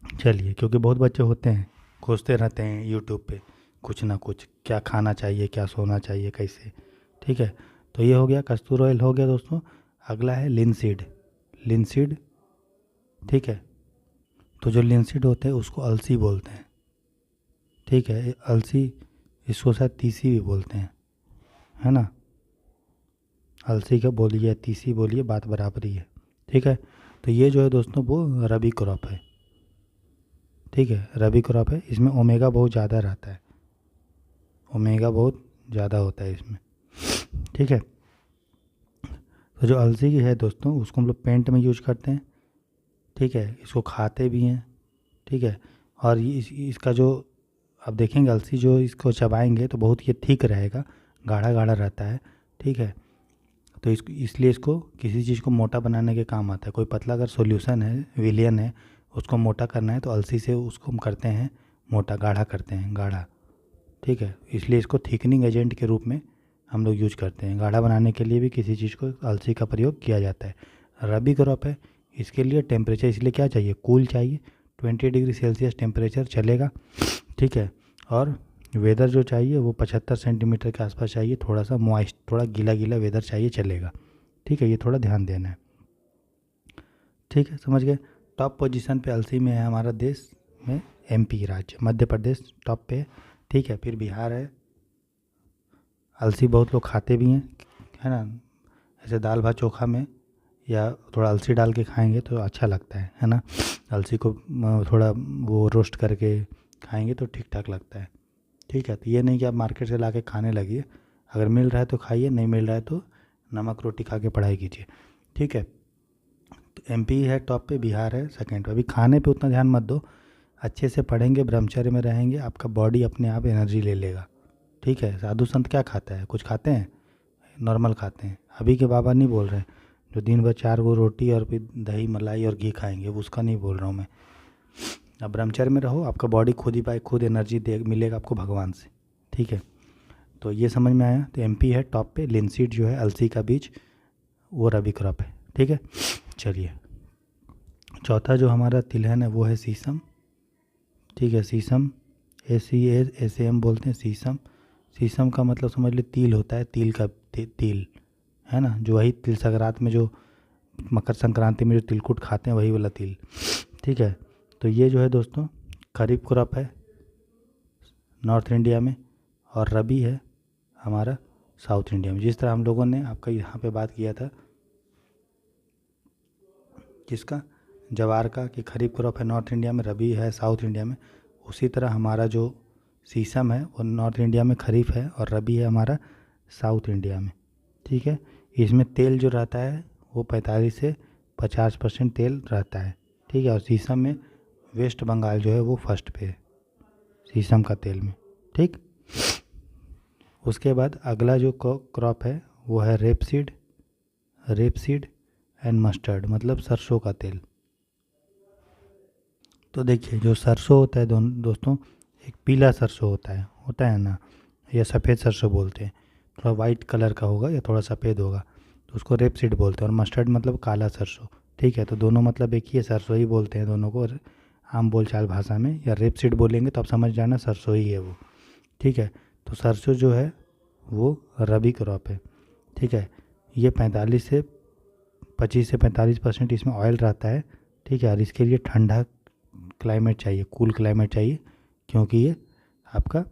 Speaker 1: चलिए, क्योंकि बहुत बच्चे होते हैं खोजते रहते हैं यूट्यूब पे कुछ ना कुछ, क्या खाना चाहिए, क्या सोना चाहिए, कैसे। ठीक है, तो ये हो गया कस्तूर ऑयल हो गया दोस्तों। अगला है लिनसीड, लिनसीड, ठीक है। तो जो लिनसीड होते हैं उसको अलसी बोलते हैं, ठीक है, अलसी, इसको शायद तीसी भी बोलते हैं, है ना। अलसी का बोलिए तीसी बोलिए, बात बराबर ही है। ठीक है, तो ये जो है दोस्तों वो रबी क्रॉप है, ठीक है, रबी क्रॉप है। इसमें ओमेगा बहुत ज़्यादा रहता है, ओमेगा बहुत ज़्यादा होता है इसमें, ठीक है। तो जो अलसी की है दोस्तों उसको हम लोग पेंट में यूज करते हैं, ठीक है, इसको खाते भी हैं, ठीक है। और ये इसका जो आप देखेंगे अलसी जो इसको चबाएंगे तो बहुत ये थिक रहेगा, गाढ़ा गाढ़ा रहता है, ठीक है। तो इसलिए इसको किसी चीज़ को मोटा बनाने के काम आता है। कोई पतला अगर सॉल्यूशन है, विलियन है, उसको मोटा करना है तो अलसी से उसको हम करते हैं मोटा, गाढ़ा करते हैं, गाढ़ा, ठीक है। इसलिए इसको थिकनिंग एजेंट के रूप में हम लोग यूज करते हैं। गाढ़ा बनाने के लिए भी किसी चीज़ को अलसी का प्रयोग किया जाता है। रबी क्रॉप है, इसके लिए टेम्परेचर इसलिए क्या चाहिए, कूल चाहिए, 20 डिग्री सेल्सियस टेम्परेचर चलेगा, ठीक है। और वेदर जो चाहिए वो 75 सेंटीमीटर के आसपास चाहिए, थोड़ा सा मॉइस्ट, थोड़ा गीला गीला वेदर चाहिए, चलेगा, ठीक है। ये थोड़ा ध्यान देना है, ठीक है, समझ गए। टॉप पोजीशन पे अलसी में है हमारा देश में एमपी राज्य, मध्य प्रदेश टॉप पे है, ठीक है। फिर बिहार है, अलसी बहुत लोग खाते भी हैं, है ना, ऐसे दाल भात चोखा में या थोड़ा अलसी डाल के खाएंगे तो अच्छा लगता है ना। अलसी को थोड़ा वो रोस्ट करके खाएंगे तो ठीक ठाक लगता है, ठीक है। तो ये नहीं कि आप मार्केट से ला के खाने लगिए, अगर मिल रहा है तो खाइए, नहीं मिल रहा है तो नमक रोटी खा के पढ़ाई कीजिए, ठीक है। तो एमपी है टॉप पे, बिहार है सेकंड पे। अभी खाने पे उतना ध्यान मत दो, अच्छे से पढ़ेंगे, ब्रह्मचर्य में रहेंगे, आपका बॉडी अपने आप एनर्जी ले लेगा, ठीक है। साधु संत क्या खाता है, कुछ खाते हैं, नॉर्मल खाते हैं। अभी के बाबा नहीं बोल रहे हैं जो दिन भर 4 रोटी और फिर दही मलाई और घी खाएंगे, उसका नहीं बोल रहा हूँ मैं। अब ब्रह्मचर्य में रहो, आपका बॉडी खुद ही बाय खुद एनर्जी दे मिलेगा आपको भगवान से, ठीक है। तो ये समझ में आया। तो एमपी है टॉप पे, लिनसीड जो है अलसी का बीज, वो रबी क्रॉप है, ठीक है। चलिए, चौथा जो हमारा तिलहन है वो है शीशम, ठीक है, शीशम, ACASAM बोलते हैं शीशम। शीशम का मतलब समझ लो तिल होता है, तिल का तिल, है ना, जो वही तिल संक्रांत में जो मकर संक्रांति में जो तिलकुट खाते हैं वही वाला तिल, ठीक है। तो ये जो है दोस्तों खरीफ क्रॉप है नॉर्थ इंडिया में, और रबी है हमारा साउथ इंडिया में। जिस तरह हम लोगों ने आपका यहाँ पे बात किया था किसका, जवार का, कि खरीफ क्रॉप है नॉर्थ इंडिया में, रबी है साउथ इंडिया में, उसी तरह हमारा जो शीशम है वो नॉर्थ इंडिया में खरीफ है और रबी है हमारा साउथ इंडिया में, ठीक है। इसमें तेल जो रहता है वो 45 से 50% तेल रहता है, ठीक है। और शीशम में वेस्ट बंगाल जो है वो फर्स्ट पे है शीशम का तेल में, ठीक। उसके बाद अगला जो क्रॉप है वो है रेपसीड एंड मस्टर्ड, मतलब सरसों का तेल। तो देखिए जो सरसों होता है दोस्तों, एक पीला सरसों होता है ना, या सफ़ेद सरसों बोलते हैं, थोड़ा वाइट कलर का होगा या थोड़ा सफ़ेद होगा, तो उसको रेपसीड बोलते हैं। और मस्टर्ड मतलब काला सरसों, ठीक है। तो दोनों मतलब एक ही है, सरसों ही बोलते हैं दोनों को आम बोलचाल भाषा में। या रेपसीड बोलेंगे तो आप समझ जाना सरसों ही है वो, ठीक है। तो सरसों जो है वो रबी क्रॉप है, ठीक है। ये 25 से 45% इसमें ऑयल रहता है, ठीक है। और इसके लिए ठंडा क्लाइमेट चाहिए, कूल क्लाइमेट चाहिए, क्योंकि ये आपका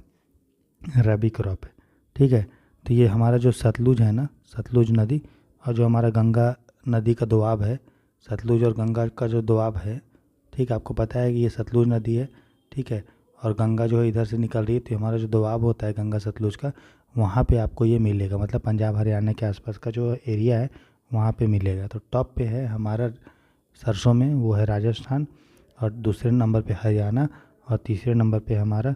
Speaker 1: रबी क्रॉप है, ठीक है। तो ये हमारा जो सतलुज है ना, सतलुज नदी, और जो हमारा गंगा नदी का दोआब है, सतलुज और गंगा का जो दोआब है, ठीक है, आपको पता है कि ये सतलुज नदी है, ठीक है। और गंगा जो है इधर से निकल रही है, तो हमारा जो दोआब होता है गंगा सतलुज का, वहाँ पे आपको ये मिलेगा, मतलब पंजाब हरियाणा के आसपास का जो एरिया है वहाँ पे मिलेगा। तो टॉप पे है हमारा सरसों में वो है राजस्थान, और दूसरे नंबर पे हरियाणा, और तीसरे नंबर पे हमारा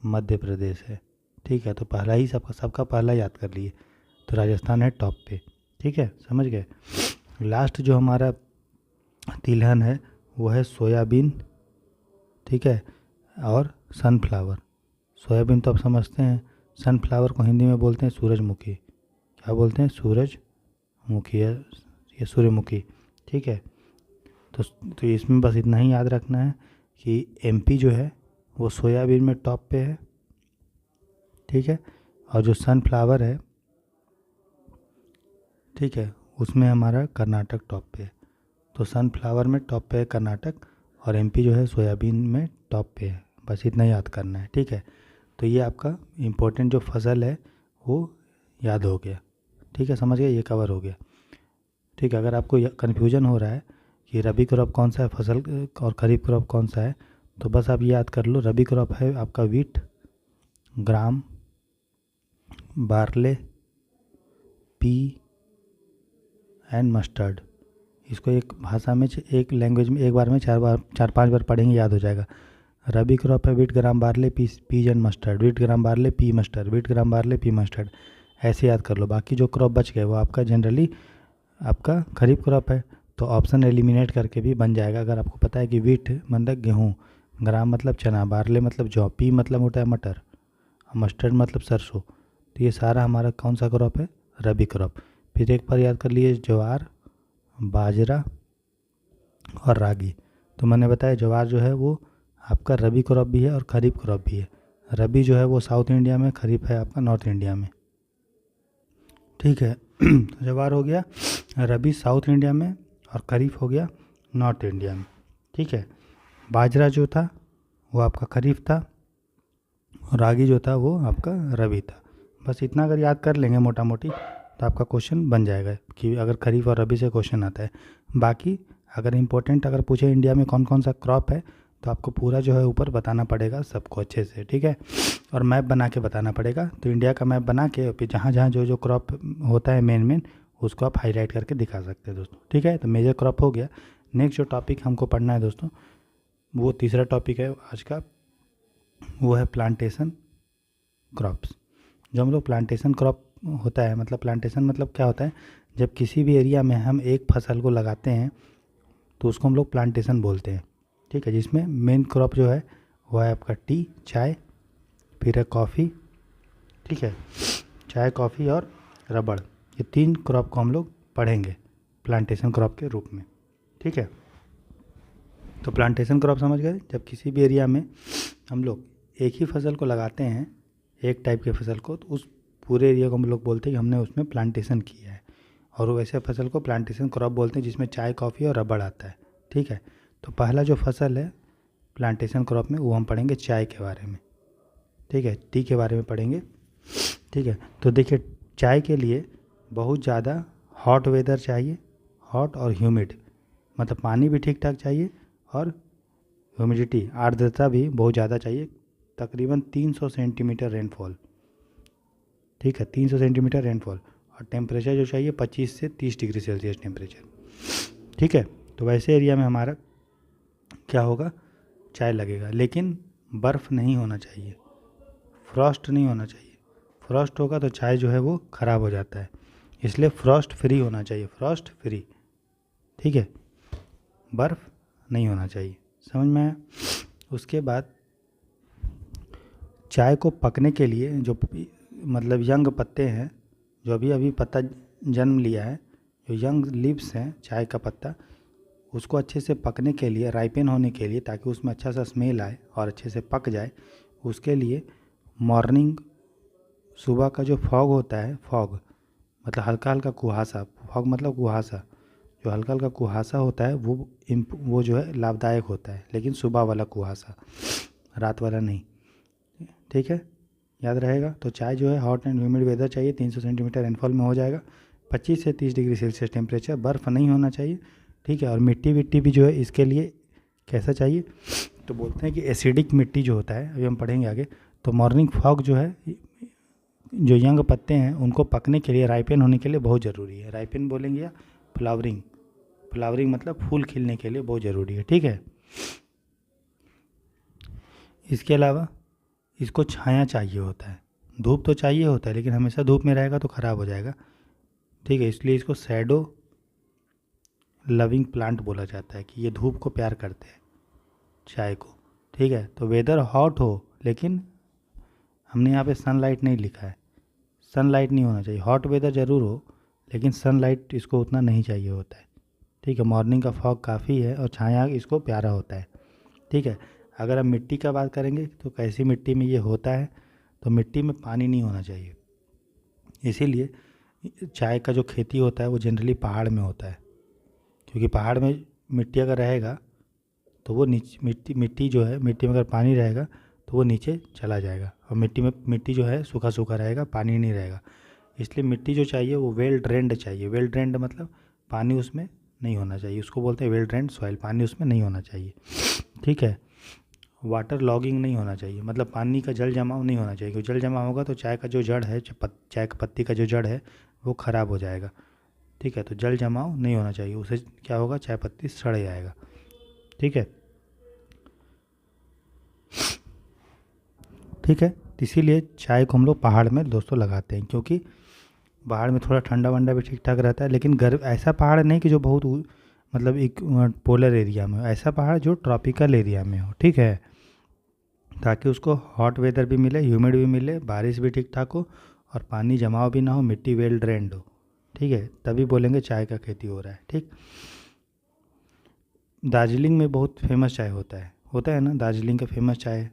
Speaker 1: मध्य प्रदेश है, ठीक है। तो पहला ही सबका पहला याद कर लिए, तो राजस्थान है टॉप पे, ठीक है, समझ गए। लास्ट जो हमारा तिलहन है वो है सोयाबीन, ठीक है, और सनफ्लावर। सोयाबीन तो आप समझते हैं, सनफ्लावर को हिंदी में बोलते हैं सूरजमुखी। क्या बोलते हैं? सूरजमुखी या सूर्यमुखी, ठीक है। तो इसमें बस इतना ही याद रखना है कि एमपी जो है वो सोयाबीन में टॉप पे है, ठीक है। और जो सनफ्लावर है, ठीक है, उसमें हमारा कर्नाटक टॉप पे है। तो सनफ्लावर में टॉप पे है कर्नाटक, और एमपी जो है सोयाबीन में टॉप पे है। बस इतना याद करना है, ठीक है। तो ये आपका इम्पोर्टेंट जो फसल है वो याद हो गया, ठीक है, समझ गए, ये कवर हो गया, ठीक है। अगर आपको कन्फ्यूजन हो रहा है कि रबी क्रॉप कौन सा है फसल और खरीफ क्रॉप कौन सा है, तो बस आप याद कर लो, रबी क्रॉप है आपका wheat, gram, barley, P and mustard. इसको एक भाषा में एक लैंग्वेज में एक बार में 4-5 बार पढ़ेंगे, याद हो जाएगा। रबी क्रॉप है wheat, gram, barley, peas and mustard, wheat, gram, barley, pea, mustard, wheat, gram, barley, pea, mustard, ऐसे याद कर लो। बाकी जो क्रॉप बच गए वो आपका जनरली आपका खरीफ क्रॉप है, तो ऑप्शन एलिमिनेट करके भी बन जाएगा। अगर आपको पता है कि वीट मतलब गेहूँ, ग्राम मतलब चना, बार्ले मतलब जौ, पी मतलब होता है मटर, मस्टर्ड मतलब सरसों, तो ये सारा हमारा कौन सा क्रॉप है? रबी क्रॉप। फिर एक बार याद कर लिए, ज्वार, बाजरा और रागी। तो मैंने बताया ज्वार जो है वो आपका रबी क्रॉप भी है और खरीफ क्रॉप भी है। रबी जो है वो साउथ इंडिया में, खरीफ है आपका नॉर्थ इंडिया में, ठीक है। तो ज्वार हो गया रबी साउथ इंडिया में, और खरीफ हो गया नॉर्थ इंडिया में, ठीक है। बाजरा जो था वो आपका खरीफ था, और रागी जो था वो आपका रबी था। बस इतना अगर याद कर लेंगे मोटा मोटी, तो आपका क्वेश्चन बन जाएगा कि अगर खरीफ और रबी से क्वेश्चन आता है। बाकी अगर इम्पोर्टेंट अगर पूछे इंडिया में कौन कौन सा क्रॉप है, तो आपको पूरा जो है ऊपर बताना पड़ेगा सबको अच्छे से, ठीक है। और मैप बना के बताना पड़ेगा। तो इंडिया का मैप बना के फिर जहाँ जहाँ जो जो क्रॉप होता है मेन उसको आप हाईलाइट करके दिखा सकते हैं दोस्तों, ठीक है। तो मेजर क्रॉप हो गया। नेक्स्ट जो टॉपिक हमको पढ़ना है दोस्तों, वो तीसरा टॉपिक है आज का, वो है प्लांटेशन क्रॉप्स। जो हम लोग प्लांटेशन क्रॉप होता है, मतलब प्लांटेशन मतलब क्या होता है, जब किसी भी एरिया में हम एक फसल को लगाते हैं तो उसको हम लोग प्लांटेशन बोलते हैं, ठीक है। जिसमें मेन क्रॉप जो है वो है आपका टी, चाय, फिर है कॉफ़ी, ठीक है, चाय, कॉफ़ी और रबड़। ये 3 क्रॉप को हम लोग पढ़ेंगे प्लांटेशन क्रॉप के रूप में, ठीक है। तो प्लांटेशन क्रॉप समझ गए, जब किसी भी एरिया में हम लोग एक ही फसल को लगाते हैं, एक टाइप के फसल को, तो उस पूरे एरिया को हम लोग बोलते हैं कि हमने उसमें प्लांटेशन किया है। और वैसे फसल को प्लांटेशन क्रॉप बोलते हैं जिसमें चाय, कॉफ़ी और रबड़ आता है, ठीक है। तो पहला जो फसल है प्लांटेशन क्रॉप में वो हम पढ़ेंगे चाय के बारे में, ठीक है, टी के बारे में पढ़ेंगे, ठीक है। तो देखिए चाय के लिए बहुत ज़्यादा हॉट वेदर चाहिए, हॉट और ह्यूमिड, मतलब पानी भी ठीक ठाक चाहिए, और ह्यूमिडिटी, आर्द्रता भी बहुत ज़्यादा चाहिए, तकरीबन 300 सेंटीमीटर रेनफॉल, ठीक है, 300 सेंटीमीटर रेनफॉल। और टेम्परेचर जो चाहिए 25 से 30 डिग्री सेल्सियस टेम्परेचर, ठीक है। तो वैसे एरिया में हमारा क्या होगा, चाय लगेगा, लेकिन बर्फ़ नहीं होना चाहिए, फ्रॉस्ट नहीं होना चाहिए। फ्रॉस्ट होगा तो चाय जो है वो ख़राब हो जाता है, इसलिए फ्रॉस्ट फ्री होना चाहिए, फ्रॉस्ट फ्री, ठीक है, बर्फ़ नहीं होना चाहिए, समझ में आया। उसके बाद चाय को पकने के लिए जो मतलब यंग पत्ते हैं, जो अभी अभी पत्ता जन्म लिया है, जो यंग लीव्स हैं चाय का पत्ता, उसको अच्छे से पकने के लिए, राइपेन होने के लिए, ताकि उसमें अच्छा सा स्मेल आए और अच्छे से पक जाए, उसके लिए मॉर्निंग सुबह का जो फॉग होता है, फॉग मतलब हल्का हल्का कुहासा, फॉग मतलब कुहासा, जो हल्का हल्का कुहासा होता है वो जो है लाभदायक होता है, लेकिन सुबह वाला कुहासा, रात वाला नहीं, ठीक है, याद रहेगा। तो चाय जो है हॉट एंड ह्यूमिड वेदर चाहिए, 300 सेंटीमीटर रेनफॉल में हो जाएगा, 25 से 30 डिग्री सेल्सियस टेम्परेचर, बर्फ़ नहीं होना चाहिए, ठीक है। और मिट्टी विट्टी भी जो है इसके लिए कैसा चाहिए, तो बोलते हैं कि एसिडिक मिट्टी जो होता है, अभी हम पढ़ेंगे आगे। तो मॉर्निंग फॉग जो है, जो यंग पत्ते हैं उनको पकने के लिए, राइपेन होने के लिए बहुत ज़रूरी है, राइपेन बोलेंगे या फ्लावरिंग, फ्लावरिंग मतलब फूल खिलने के लिए बहुत ज़रूरी है, ठीक है। इसके अलावा इसको छाया चाहिए होता है, धूप तो चाहिए होता है, लेकिन हमेशा धूप में रहेगा तो ख़राब हो जाएगा, ठीक है। इसलिए इसको शैडो लविंग प्लांट बोला जाता है, कि ये धूप को प्यार करते हैं चाय को, ठीक है। तो वेदर हॉट हो, लेकिन हमने यहाँ पे सनलाइट नहीं लिखा है, सनलाइट नहीं होना चाहिए, हॉट वेदर ज़रूर हो, लेकिन सनलाइट इसको उतना नहीं चाहिए होता है, ठीक है। मॉर्निंग का फॉग काफ़ी है और छाया इसको प्यारा होता है, ठीक है। अगर हम मिट्टी का बात करेंगे तो कैसी मिट्टी में ये होता है, तो मिट्टी में पानी नहीं होना चाहिए, इसीलिए चाय का जो खेती होता है वो जनरली पहाड़ में होता है, क्योंकि पहाड़ में मिट्टी अगर रहेगा तो वो नीचे मिट्टी जो है, मिट्टी में अगर पानी रहेगा तो वो नीचे चला जाएगा, और मिट्टी जो है सूखा सूखा रहेगा, पानी नहीं रहेगा। इसलिए मिट्टी जो चाहिए वो वेल ड्रेन्ड चाहिए, वेल ड्रेन्ड मतलब पानी उसमें नहीं होना चाहिए, उसको बोलते हैं वेल ड्रेन्ड सॉइल, पानी उसमें नहीं होना चाहिए, ठीक है। वाटर लॉगिंग नहीं होना चाहिए, मतलब पानी का जल जमाव नहीं होना चाहिए, क्योंकि जल जमा होगा तो चाय का जो जड़ है, चाय का पत्ती का जो जड़ है वो ख़राब हो जाएगा, ठीक है। तो जल जमाव नहीं होना चाहिए, उससे क्या होगा, चाय पत्ती सड़ जाएगा, ठीक है, ठीक है। इसीलिए चाय को हम लोग पहाड़ में दोस्तों लगाते हैं, क्योंकि पहाड़ में थोड़ा ठंडा वंडा भी ठीक ठाक रहता है, लेकिन गर्म ऐसा पहाड़ नहीं कि जो बहुत मतलब एक पोलर एरिया में हो, ऐसा पहाड़ जो ट्रॉपिकल एरिया में हो, ठीक है, ताकि उसको हॉट वेदर भी मिले, ह्यूमिड भी मिले, बारिश भी ठीक ठाक हो, और पानी जमाव भी ना हो, मिट्टी वेल ड्रेन्ड हो, ठीक है, तभी बोलेंगे चाय का खेती हो रहा है, ठीक। दार्जिलिंग में बहुत फेमस चाय होता है ना, दार्जिलिंग का फेमस चाय है,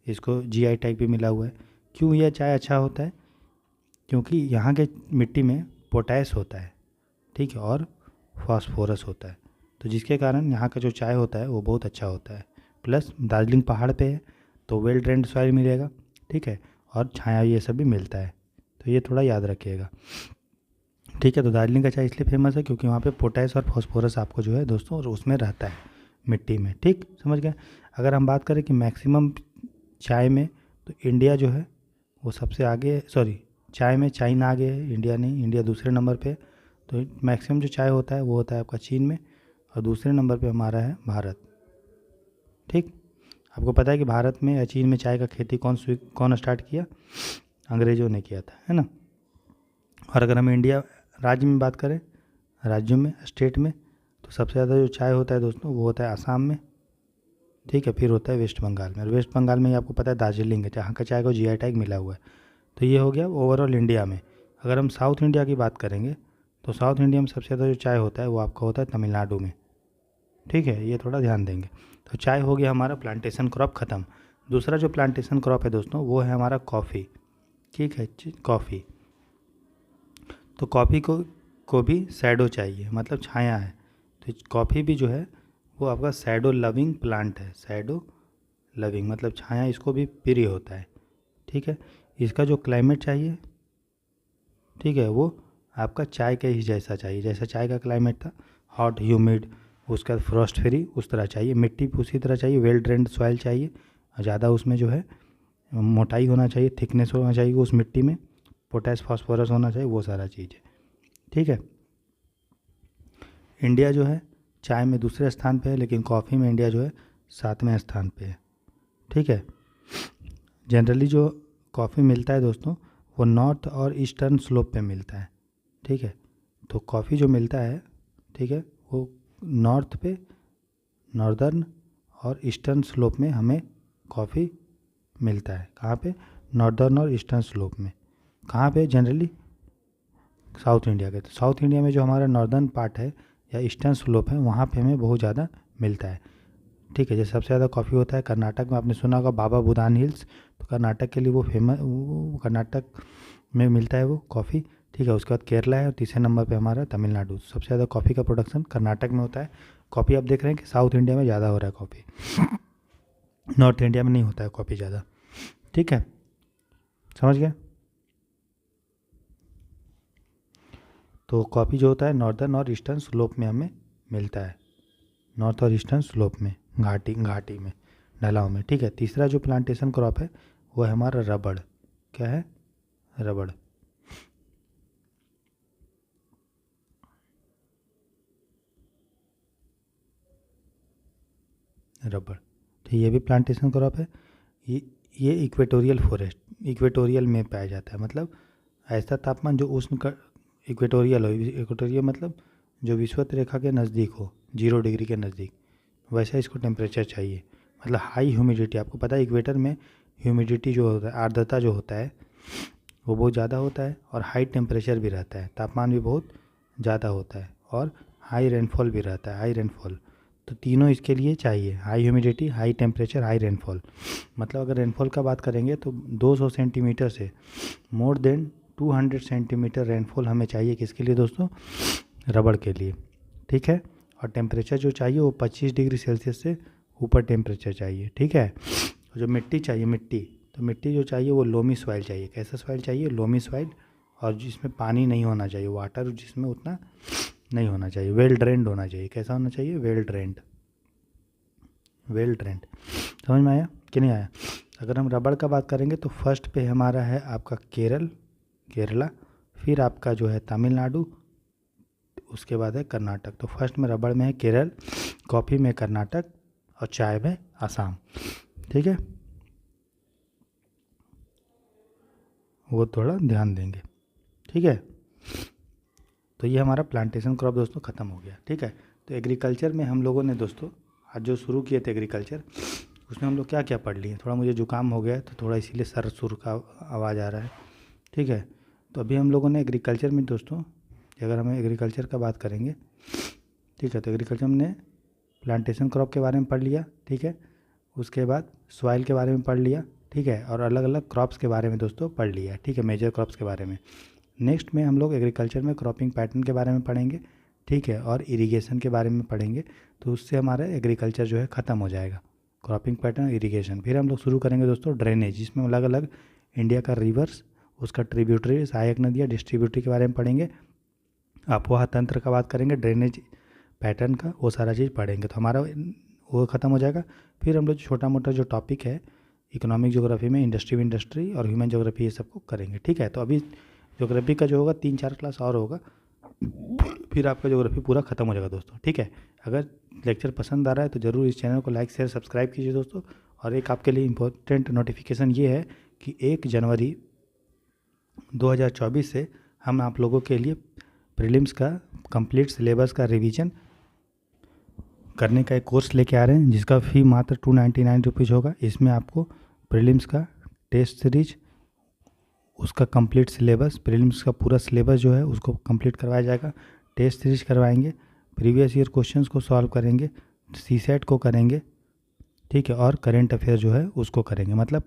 Speaker 1: इसको जीआई टैग भी मिला हुआ है। क्यों यह चाय अच्छा होता है, क्योंकि यहाँ के मिट्टी में पोटैश होता है, ठीक है, और फास्फोरस होता है, तो जिसके कारण यहाँ का जो चाय होता है वो बहुत अच्छा होता है। प्लस दार्जिलिंग पहाड़ पे है तो वेल ड्रेन्ड सॉइल मिलेगा, ठीक है, और छाया ये सब भी मिलता है, तो ये थोड़ा याद रखिएगा, ठीक है। तो दार्जिलिंग का चाय इसलिए फेमस है क्योंकि वहाँ पे पोटैश और फास्फोरस आपको जो है दोस्तों उसमें रहता है मिट्टी में, ठीक, समझ गए। अगर हम बात करें कि मैक्सिमम चाय में, तो इंडिया जो है वो सबसे आगे, सॉरी, चाय में चाइना आगे है, इंडिया नहीं, इंडिया दूसरे नंबर पे। तो मैक्सिमम जो चाय होता है वो होता है आपका चीन में, और दूसरे नंबर पे हमारा है भारत, ठीक। आपको पता है कि भारत में या चीन में चाय का खेती कौन स्टार्ट किया, अंग्रेज़ों ने किया था, है ना। और अगर हम इंडिया राज्य में बात करें, राज्यों में, स्टेट में, तो सबसे ज़्यादा जो चाय होता है दोस्तों वो होता है असम में, ठीक है, फिर होता है वेस्ट बंगाल में, और वेस्ट बंगाल में ही आपको पता है दार्जिलिंग है, जहाँ का चाय को जीआई टैग मिला हुआ है। तो ये हो गया ओवरऑल इंडिया में। अगर हम साउथ इंडिया की बात करेंगे तो साउथ इंडिया में सबसे ज़्यादा जो चाय होता है वो आपका होता है तमिलनाडु में, ठीक है, ये थोड़ा ध्यान देंगे। तो चाय हो गया हमारा प्लांटेशन क्रॉप ख़त्म। दूसरा जो प्लांटेशन क्रॉप है दोस्तों वो है हमारा कॉफ़ी, ठीक है, कॉफ़ी। तो कॉफ़ी को भी शैडो चाहिए, मतलब छाया है, तो कॉफ़ी भी जो है वो आपका शैडो लविंग प्लांट है, शैडो लविंग मतलब छाया इसको भी प्रिय होता है, ठीक है। इसका जो क्लाइमेट चाहिए, ठीक है, वो आपका चाय के ही जैसा चाहिए, जैसा चाय का क्लाइमेट था, हॉट ह्यूमिड, उसका फ्रॉस्ट फ्री, उस तरह चाहिए। मिट्टी उसी तरह चाहिए, वेल ड्रेन्ड सॉइल चाहिए, ज़्यादा उसमें जो है मोटाई होना चाहिए, थिकनेस होना चाहिए उस मिट्टी में, पोटैश फास्फोरस होना चाहिए, वो सारा चीज़ है, ठीक है। इंडिया जो है चाय में दूसरे स्थान पे है, लेकिन कॉफ़ी में इंडिया जो है 7वें स्थान पे है। ठीक है। जनरली जो कॉफ़ी मिलता है दोस्तों वो नॉर्थ और ईस्टर्न स्लोप पे मिलता है। ठीक है। तो कॉफ़ी जो मिलता है, ठीक है, वो नॉर्थ पे, नॉर्दर्न और ईस्टर्न स्लोप में हमें कॉफ़ी मिलता है। कहाँ पे? नॉर्दर्न और ईस्टर्न स्लोप में। कहाँ पे? जनरली साउथ इंडिया के। तो साउथ इंडिया में जो हमारा नॉर्दर्न पार्ट है या ईस्टर्न स्लोप है वहाँ पे हमें बहुत ज़्यादा मिलता है। ठीक है। जैसे सबसे ज़्यादा कॉफ़ी होता है कर्नाटक में, आपने सुना होगा बाबा बुदान हिल्स, तो कर्नाटक के लिए वो फेमस, कर्नाटक में मिलता है वो कॉफ़ी। ठीक है। उसके बाद केरला है और तीसरे नंबर पे हमारा तमिलनाडु। सबसे ज़्यादा कॉफ़ी का प्रोडक्शन कर्नाटक में होता है। कॉफ़ी आप देख रहे हैं कि साउथ इंडिया में ज़्यादा हो रहा है कॉफ़ी, नॉर्थ इंडिया में नहीं होता है कॉफ़ी ज़्यादा। ठीक है, समझ गए? तो कॉफ़ी जो होता है नॉर्दर्न और ईस्टर्न स्लोप में हमें मिलता है, नॉर्थ और ईस्टर्न स्लोप में, घाटी में, ढलाव में। ठीक है। तीसरा जो प्लांटेशन क्रॉप है वो है हमारा रबड़। क्या है? रबड़। रबड़, ठीक, ये भी प्लांटेशन क्रॉप है। ये इक्वेटोरियल फॉरेस्ट, इक्वेटोरियल में पाया जाता है। मतलब ऐसा तापमान जो उष्ण इक्वेटोरियल हो, इक्वेटोरियल मतलब जो विषुवत रेखा के नज़दीक हो, 0 डिग्री के नज़दीक, वैसा इसको टेम्परेचर चाहिए। मतलब हाई ह्यूमिडिटी, आपको पता है इक्वेटर में ह्यूमिडिटी जो होता है, आर्द्रता जो होता है वो बहुत ज़्यादा होता है, और हाई टेम्परेचर भी रहता है, तापमान भी बहुत ज़्यादा होता है, और हाई रेनफॉल भी रहता है, हाई रेनफॉल। तो तीनों इसके लिए चाहिए, high humidity, high temperature, high rainfall. मतलब अगर रेनफॉल का बात करेंगे तो 200 सेंटीमीटर से मोर देन 200 सेंटीमीटर रेनफॉल हमें चाहिए। किसके लिए दोस्तों? रबड़ के लिए। ठीक है। और टेम्परेचर जो चाहिए वो 25 डिग्री सेल्सियस से ऊपर टेम्परेचर चाहिए। ठीक है। जो मिट्टी चाहिए, मिट्टी, तो मिट्टी जो चाहिए वो लोमी सॉइल चाहिए। कैसा सॉइल चाहिए? लोमी सॉइल, और जिसमें पानी नहीं होना चाहिए, वाटर जिसमें उतना नहीं होना चाहिए, वेल ड्रेंड होना चाहिए। कैसा होना चाहिए? Well drained, well drained. समझ में आया कि नहीं आया? अगर हम रबड़ का बात करेंगे तो फर्स्ट पे हमारा है आपका केरला, फिर आपका जो है तमिलनाडु, उसके बाद है कर्नाटक। तो फर्स्ट में रबड़ में है केरल, कॉफ़ी में कर्नाटक, और चाय में आसाम। ठीक है, वो थोड़ा ध्यान देंगे। ठीक है। तो ये हमारा प्लांटेशन क्रॉप दोस्तों ख़त्म हो गया। ठीक है। तो एग्रीकल्चर में हम लोगों ने दोस्तों आज जो शुरू किए थे एग्रीकल्चर, उसमें हम लोग क्या क्या पढ़ लिए। थोड़ा मुझे जुकाम हो गया है तो थोड़ा इसीलिए सर सुर का आवाज़ आ रहा है। ठीक है। तो अभी हम लोगों ने एग्रीकल्चर में दोस्तों, अगर हमें एग्रीकल्चर का बात करेंगे, ठीक है, तो एग्रीकल्चर में प्लांटेशन क्रॉप के बारे में पढ़ लिया। ठीक है। उसके बाद सॉइल के बारे में पढ़ लिया। ठीक है। और अलग अलग क्रॉप्स के बारे में दोस्तों पढ़ लिया। ठीक है, मेजर क्रॉप्स के बारे में। नेक्स्ट में हम लोग एग्रीकल्चर में क्रॉपिंग पैटर्न के बारे में पढ़ेंगे। ठीक है। और इरिगेशन के बारे में पढ़ेंगे। तो उससे हमारा एग्रीकल्चर जो है ख़त्म हो जाएगा, क्रॉपिंग पैटर्न, इरिगेशन। फिर हम लोग शुरू करेंगे दोस्तों ड्रेनेज, जिसमें अलग अलग इंडिया का रिवर्स, उसका ट्रिब्यूटरी, सहायक नदियाँ, डिस्ट्रीब्यूटरी के बारे में पढ़ेंगे। आबोहवा तंत्र का बात करेंगे, ड्रेनेज पैटर्न का, वो सारा चीज़ पढ़ेंगे। तो हमारा वो ख़त्म हो जाएगा। फिर हम लोग छोटा मोटा जो टॉपिक है इकोनॉमिक ज्योग्राफी में, इंडस्ट्री और ह्यूमन ज्योग्राफी, ये सबको करेंगे। ठीक है। तो अभी ज्योग्राफी का जो होगा 3-4 क्लास और होगा, फिर आपका ज्योग्राफी पूरा खत्म हो जाएगा दोस्तों। ठीक है। अगर लेक्चर पसंद आ रहा है तो ज़रूर इस चैनल को लाइक शेयर सब्सक्राइब कीजिए दोस्तों। और एक आपके लिए इम्पोर्टेंट नोटिफिकेशन ये है कि 1 जनवरी 2024 से हम आप लोगों के लिए प्रीलिम्स का कंप्लीट सिलेबस का रिवीजन करने का एक कोर्स लेके आ रहे हैं, जिसका फ़ी मात्र 299 रुपीज़ होगा। इसमें आपको प्रीलिम्स का टेस्ट सीरीज, उसका कंप्लीट सिलेबस, प्रीलिम्स का पूरा सिलेबस जो है उसको कंप्लीट करवाया जाएगा। टेस्ट सीरीज करवाएंगे, प्रीवियस ईयर क्वेश्चंस को सॉल्व करेंगे, सीसेट को करेंगे। ठीक है। और करेंट अफेयर जो है उसको करेंगे। मतलब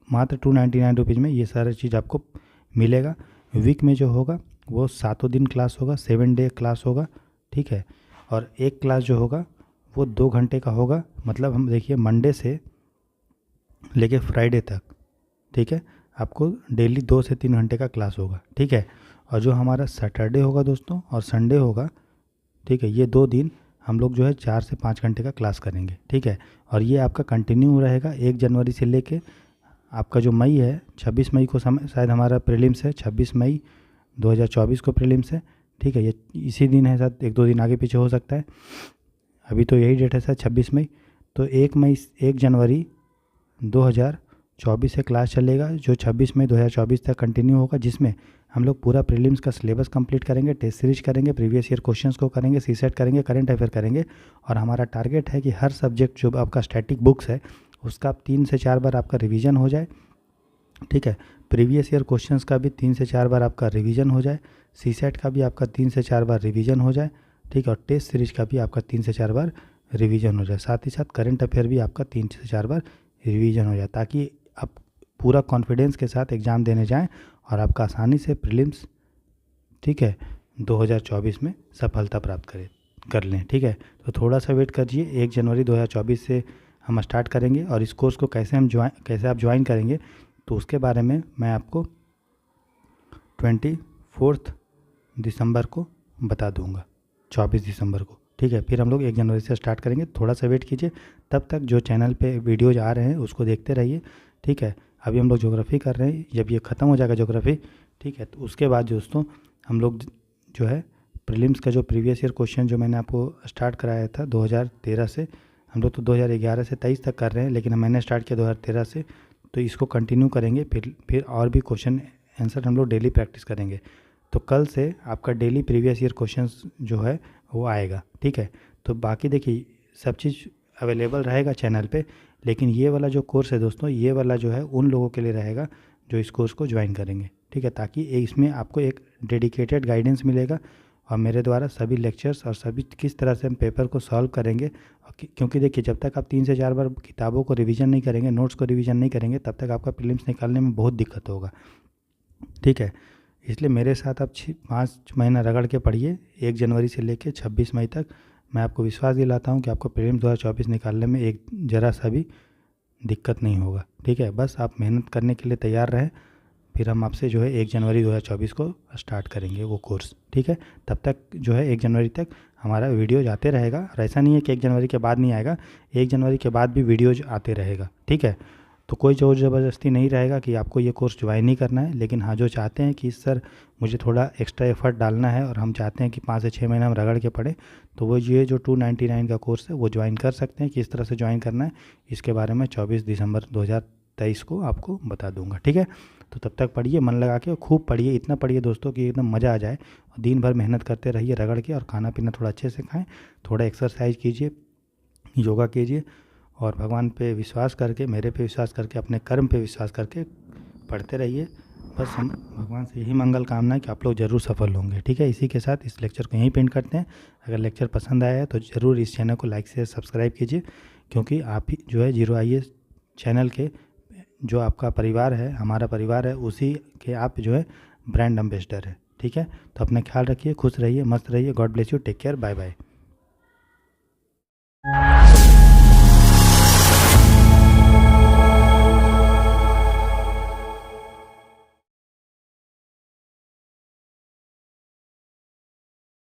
Speaker 1: मात्र 299 रुपीज़ में ये सारी चीज़ आपको मिलेगा। वीक में जो होगा वो 7 दिन क्लास होगा, 7 डे क्लास होगा। ठीक है। और एक क्लास जो होगा वो 2 घंटे का होगा। मतलब हम देखिए मंडे से लेके फ्राइडे तक, ठीक है, आपको डेली 2 से 3 घंटे का क्लास होगा। ठीक है। और जो हमारा सैटरडे होगा दोस्तों और संडे होगा, ठीक है, ये 2 दिन हम लोग जो है 4 से 5 घंटे का क्लास करेंगे। ठीक है। और ये आपका कंटिन्यू रहेगा 1 जनवरी से लेके आपका जो मई है, 26 मई को शायद हमारा प्रीलिम्स है, 26 मई 2024 को प्रीलिम्स है। ठीक है। ये इसी दिन है, शायद 1-2 दिन आगे पीछे हो सकता है। अभी तो यही डेट है सर 26 मई। तो 1 जनवरी 2024 से क्लास चलेगा, जो 26 मई 2024 तक कंटिन्यू होगा, जिसमें हम लोग पूरा प्रीलिम्स का सिलेबस कंप्लीट करेंगे, टेस्ट सीरीज करेंगे, प्रीवियस ईयर क्वेश्चंस को करेंगे, सीसेट करेंगे, करंट अफेयर करेंगे। और हमारा टारगेट है कि हर सब्जेक्ट जो आपका स्टैटिक बुक्स है उसका 3 से 4 बार आपका रिवीजन हो जाए, ठीक है। प्रीवियस ईयर क्वेश्चंस का भी 3 से 4 बार आपका रिवीजन हो जाए, सीसेट का भी आपका 3 से 4 बार रिवीजन हो जाए, ठीक है। और टेस्ट सीरीज का भी आपका 3 से 4 बार रिवीजन हो जाए। साथ ही साथ करंट अफेयर भी आपका 3 से 4 बार रिवीजन हो जाए, ताकि आप पूरा कॉन्फिडेंस के साथ एग्ज़ाम देने जाएं और आपका आसानी से प्रीलिम्स, ठीक है, 2024 में सफलता प्राप्त कर लें, ठीक है। तो थोड़ा सा वेट करिए, 1 जनवरी 2024 से हम स्टार्ट करेंगे। और इस कोर्स को कैसे आप ज्वाइन करेंगे, तो उसके बारे में मैं आपको 24 दिसंबर को बता दूंगा, 24 दिसंबर को, ठीक है। फिर हम लोग 1 जनवरी से स्टार्ट करेंगे। थोड़ा सा वेट कीजिए, तब तक जो चैनल पे वीडियोज आ रहे हैं उसको देखते रहिए, ठीक है। अभी हम लोग ज्योग्राफी कर रहे हैं, जब ये ख़त्म हो जाएगा ज्योग्राफी, ठीक है, तो उसके बाद दोस्तों हम लोग जो है प्रीलिम्स का जो प्रीवियस ईयर क्वेश्चन जो मैंने आपको स्टार्ट कराया था 2013 से, हम लोग तो 2011 से 23 तक कर रहे हैं, लेकिन मैंने स्टार्ट किया 2013 से, तो इसको कंटिन्यू करेंगे। फिर और भी क्वेश्चन आंसर हम लोग डेली प्रैक्टिस करेंगे। तो कल से आपका डेली प्रीवियस ईयर क्वेश्चंस जो है वो आएगा, ठीक है। तो बाकी देखिए सब चीज़ अवेलेबल रहेगा चैनल पे, लेकिन ये वाला जो कोर्स है दोस्तों, ये वाला जो है उन लोगों के लिए रहेगा जो इस कोर्स को ज्वाइन करेंगे, ठीक है। ताकि इसमें आपको एक डेडिकेटेड गाइडेंस मिलेगा और मेरे द्वारा सभी लेक्चर्स और सभी किस तरह से हम पेपर को सॉल्व करेंगे। क्योंकि देखिए जब तक आप 3 से 4 बार किताबों को रिवीजन नहीं करेंगे, नोट्स को रिवीजन नहीं करेंगे, तब तक आपका प्रीलिम्स निकालने में बहुत दिक्कत होगा, ठीक है। इसलिए मेरे साथ आप 5 महीना रगड़ के पढ़िए, 1 जनवरी से लेकर 26 मई तक। मैं आपको विश्वास दिलाता हूँ कि आपको प्रीलिम्स 2024 निकालने में एक ज़रा सा भी दिक्कत नहीं होगा, ठीक है। बस आप मेहनत करने के लिए तैयार रहें, फिर हम आपसे जो है 1 जनवरी 2024 को स्टार्ट करेंगे वो कोर्स, ठीक है। तब तक जो है 1 जनवरी तक हमारा वीडियोज आते रहेगा, और ऐसा नहीं है कि 1 जनवरी के बाद नहीं आएगा, 1 जनवरी के बाद भी वीडियोज आते रहेगा, ठीक है। तो कोई ज़ोर ज़बरदस्ती नहीं रहेगा कि आपको ये कोर्स ज्वाइन ही करना है, लेकिन हाँ जो चाहते हैं कि सर मुझे थोड़ा एक्स्ट्रा एफर्ट डालना है और हम चाहते हैं कि 5 से 6 महीना हम रगड़ के पढ़ें, तो वो ये जो 299 का कोर्स है वो ज्वाइन कर सकते हैं। किस तरह से ज्वाइन करना है इसके बारे में 24 दिसंबर 2023 को आपको बता दूंगा, ठीक है। तो तब तक पढ़िए, मन लगा के, खूब पढ़िए, इतना पढ़िए दोस्तों कि एकदम मज़ा आ जाए। और दिन भर मेहनत करते रहिए रगड़ के, और खाना पीना थोड़ा अच्छे से खाएँ, थोड़ा एक्सरसाइज कीजिए, योगा कीजिए, और भगवान पे विश्वास करके, मेरे पे विश्वास करके, अपने कर्म पे विश्वास करके पढ़ते रहिए। बस हम भगवान से यही मंगल कामना है कि आप लोग ज़रूर सफल होंगे, ठीक है। इसी के साथ इस लेक्चर को यहीं पेंड करते हैं। अगर लेक्चर पसंद आया है तो ज़रूर इस चैनल को लाइक से सब्सक्राइब कीजिए, क्योंकि आप ही जो है जीरो IAS चैनल के जो आपका परिवार है, हमारा परिवार है, उसी के आप जो है ब्रांड एम्बेसडर है, ठीक है। तो अपना ख्याल रखिए, खुश रहिए, मस्त रहिए। God bless you, take care, bye bye.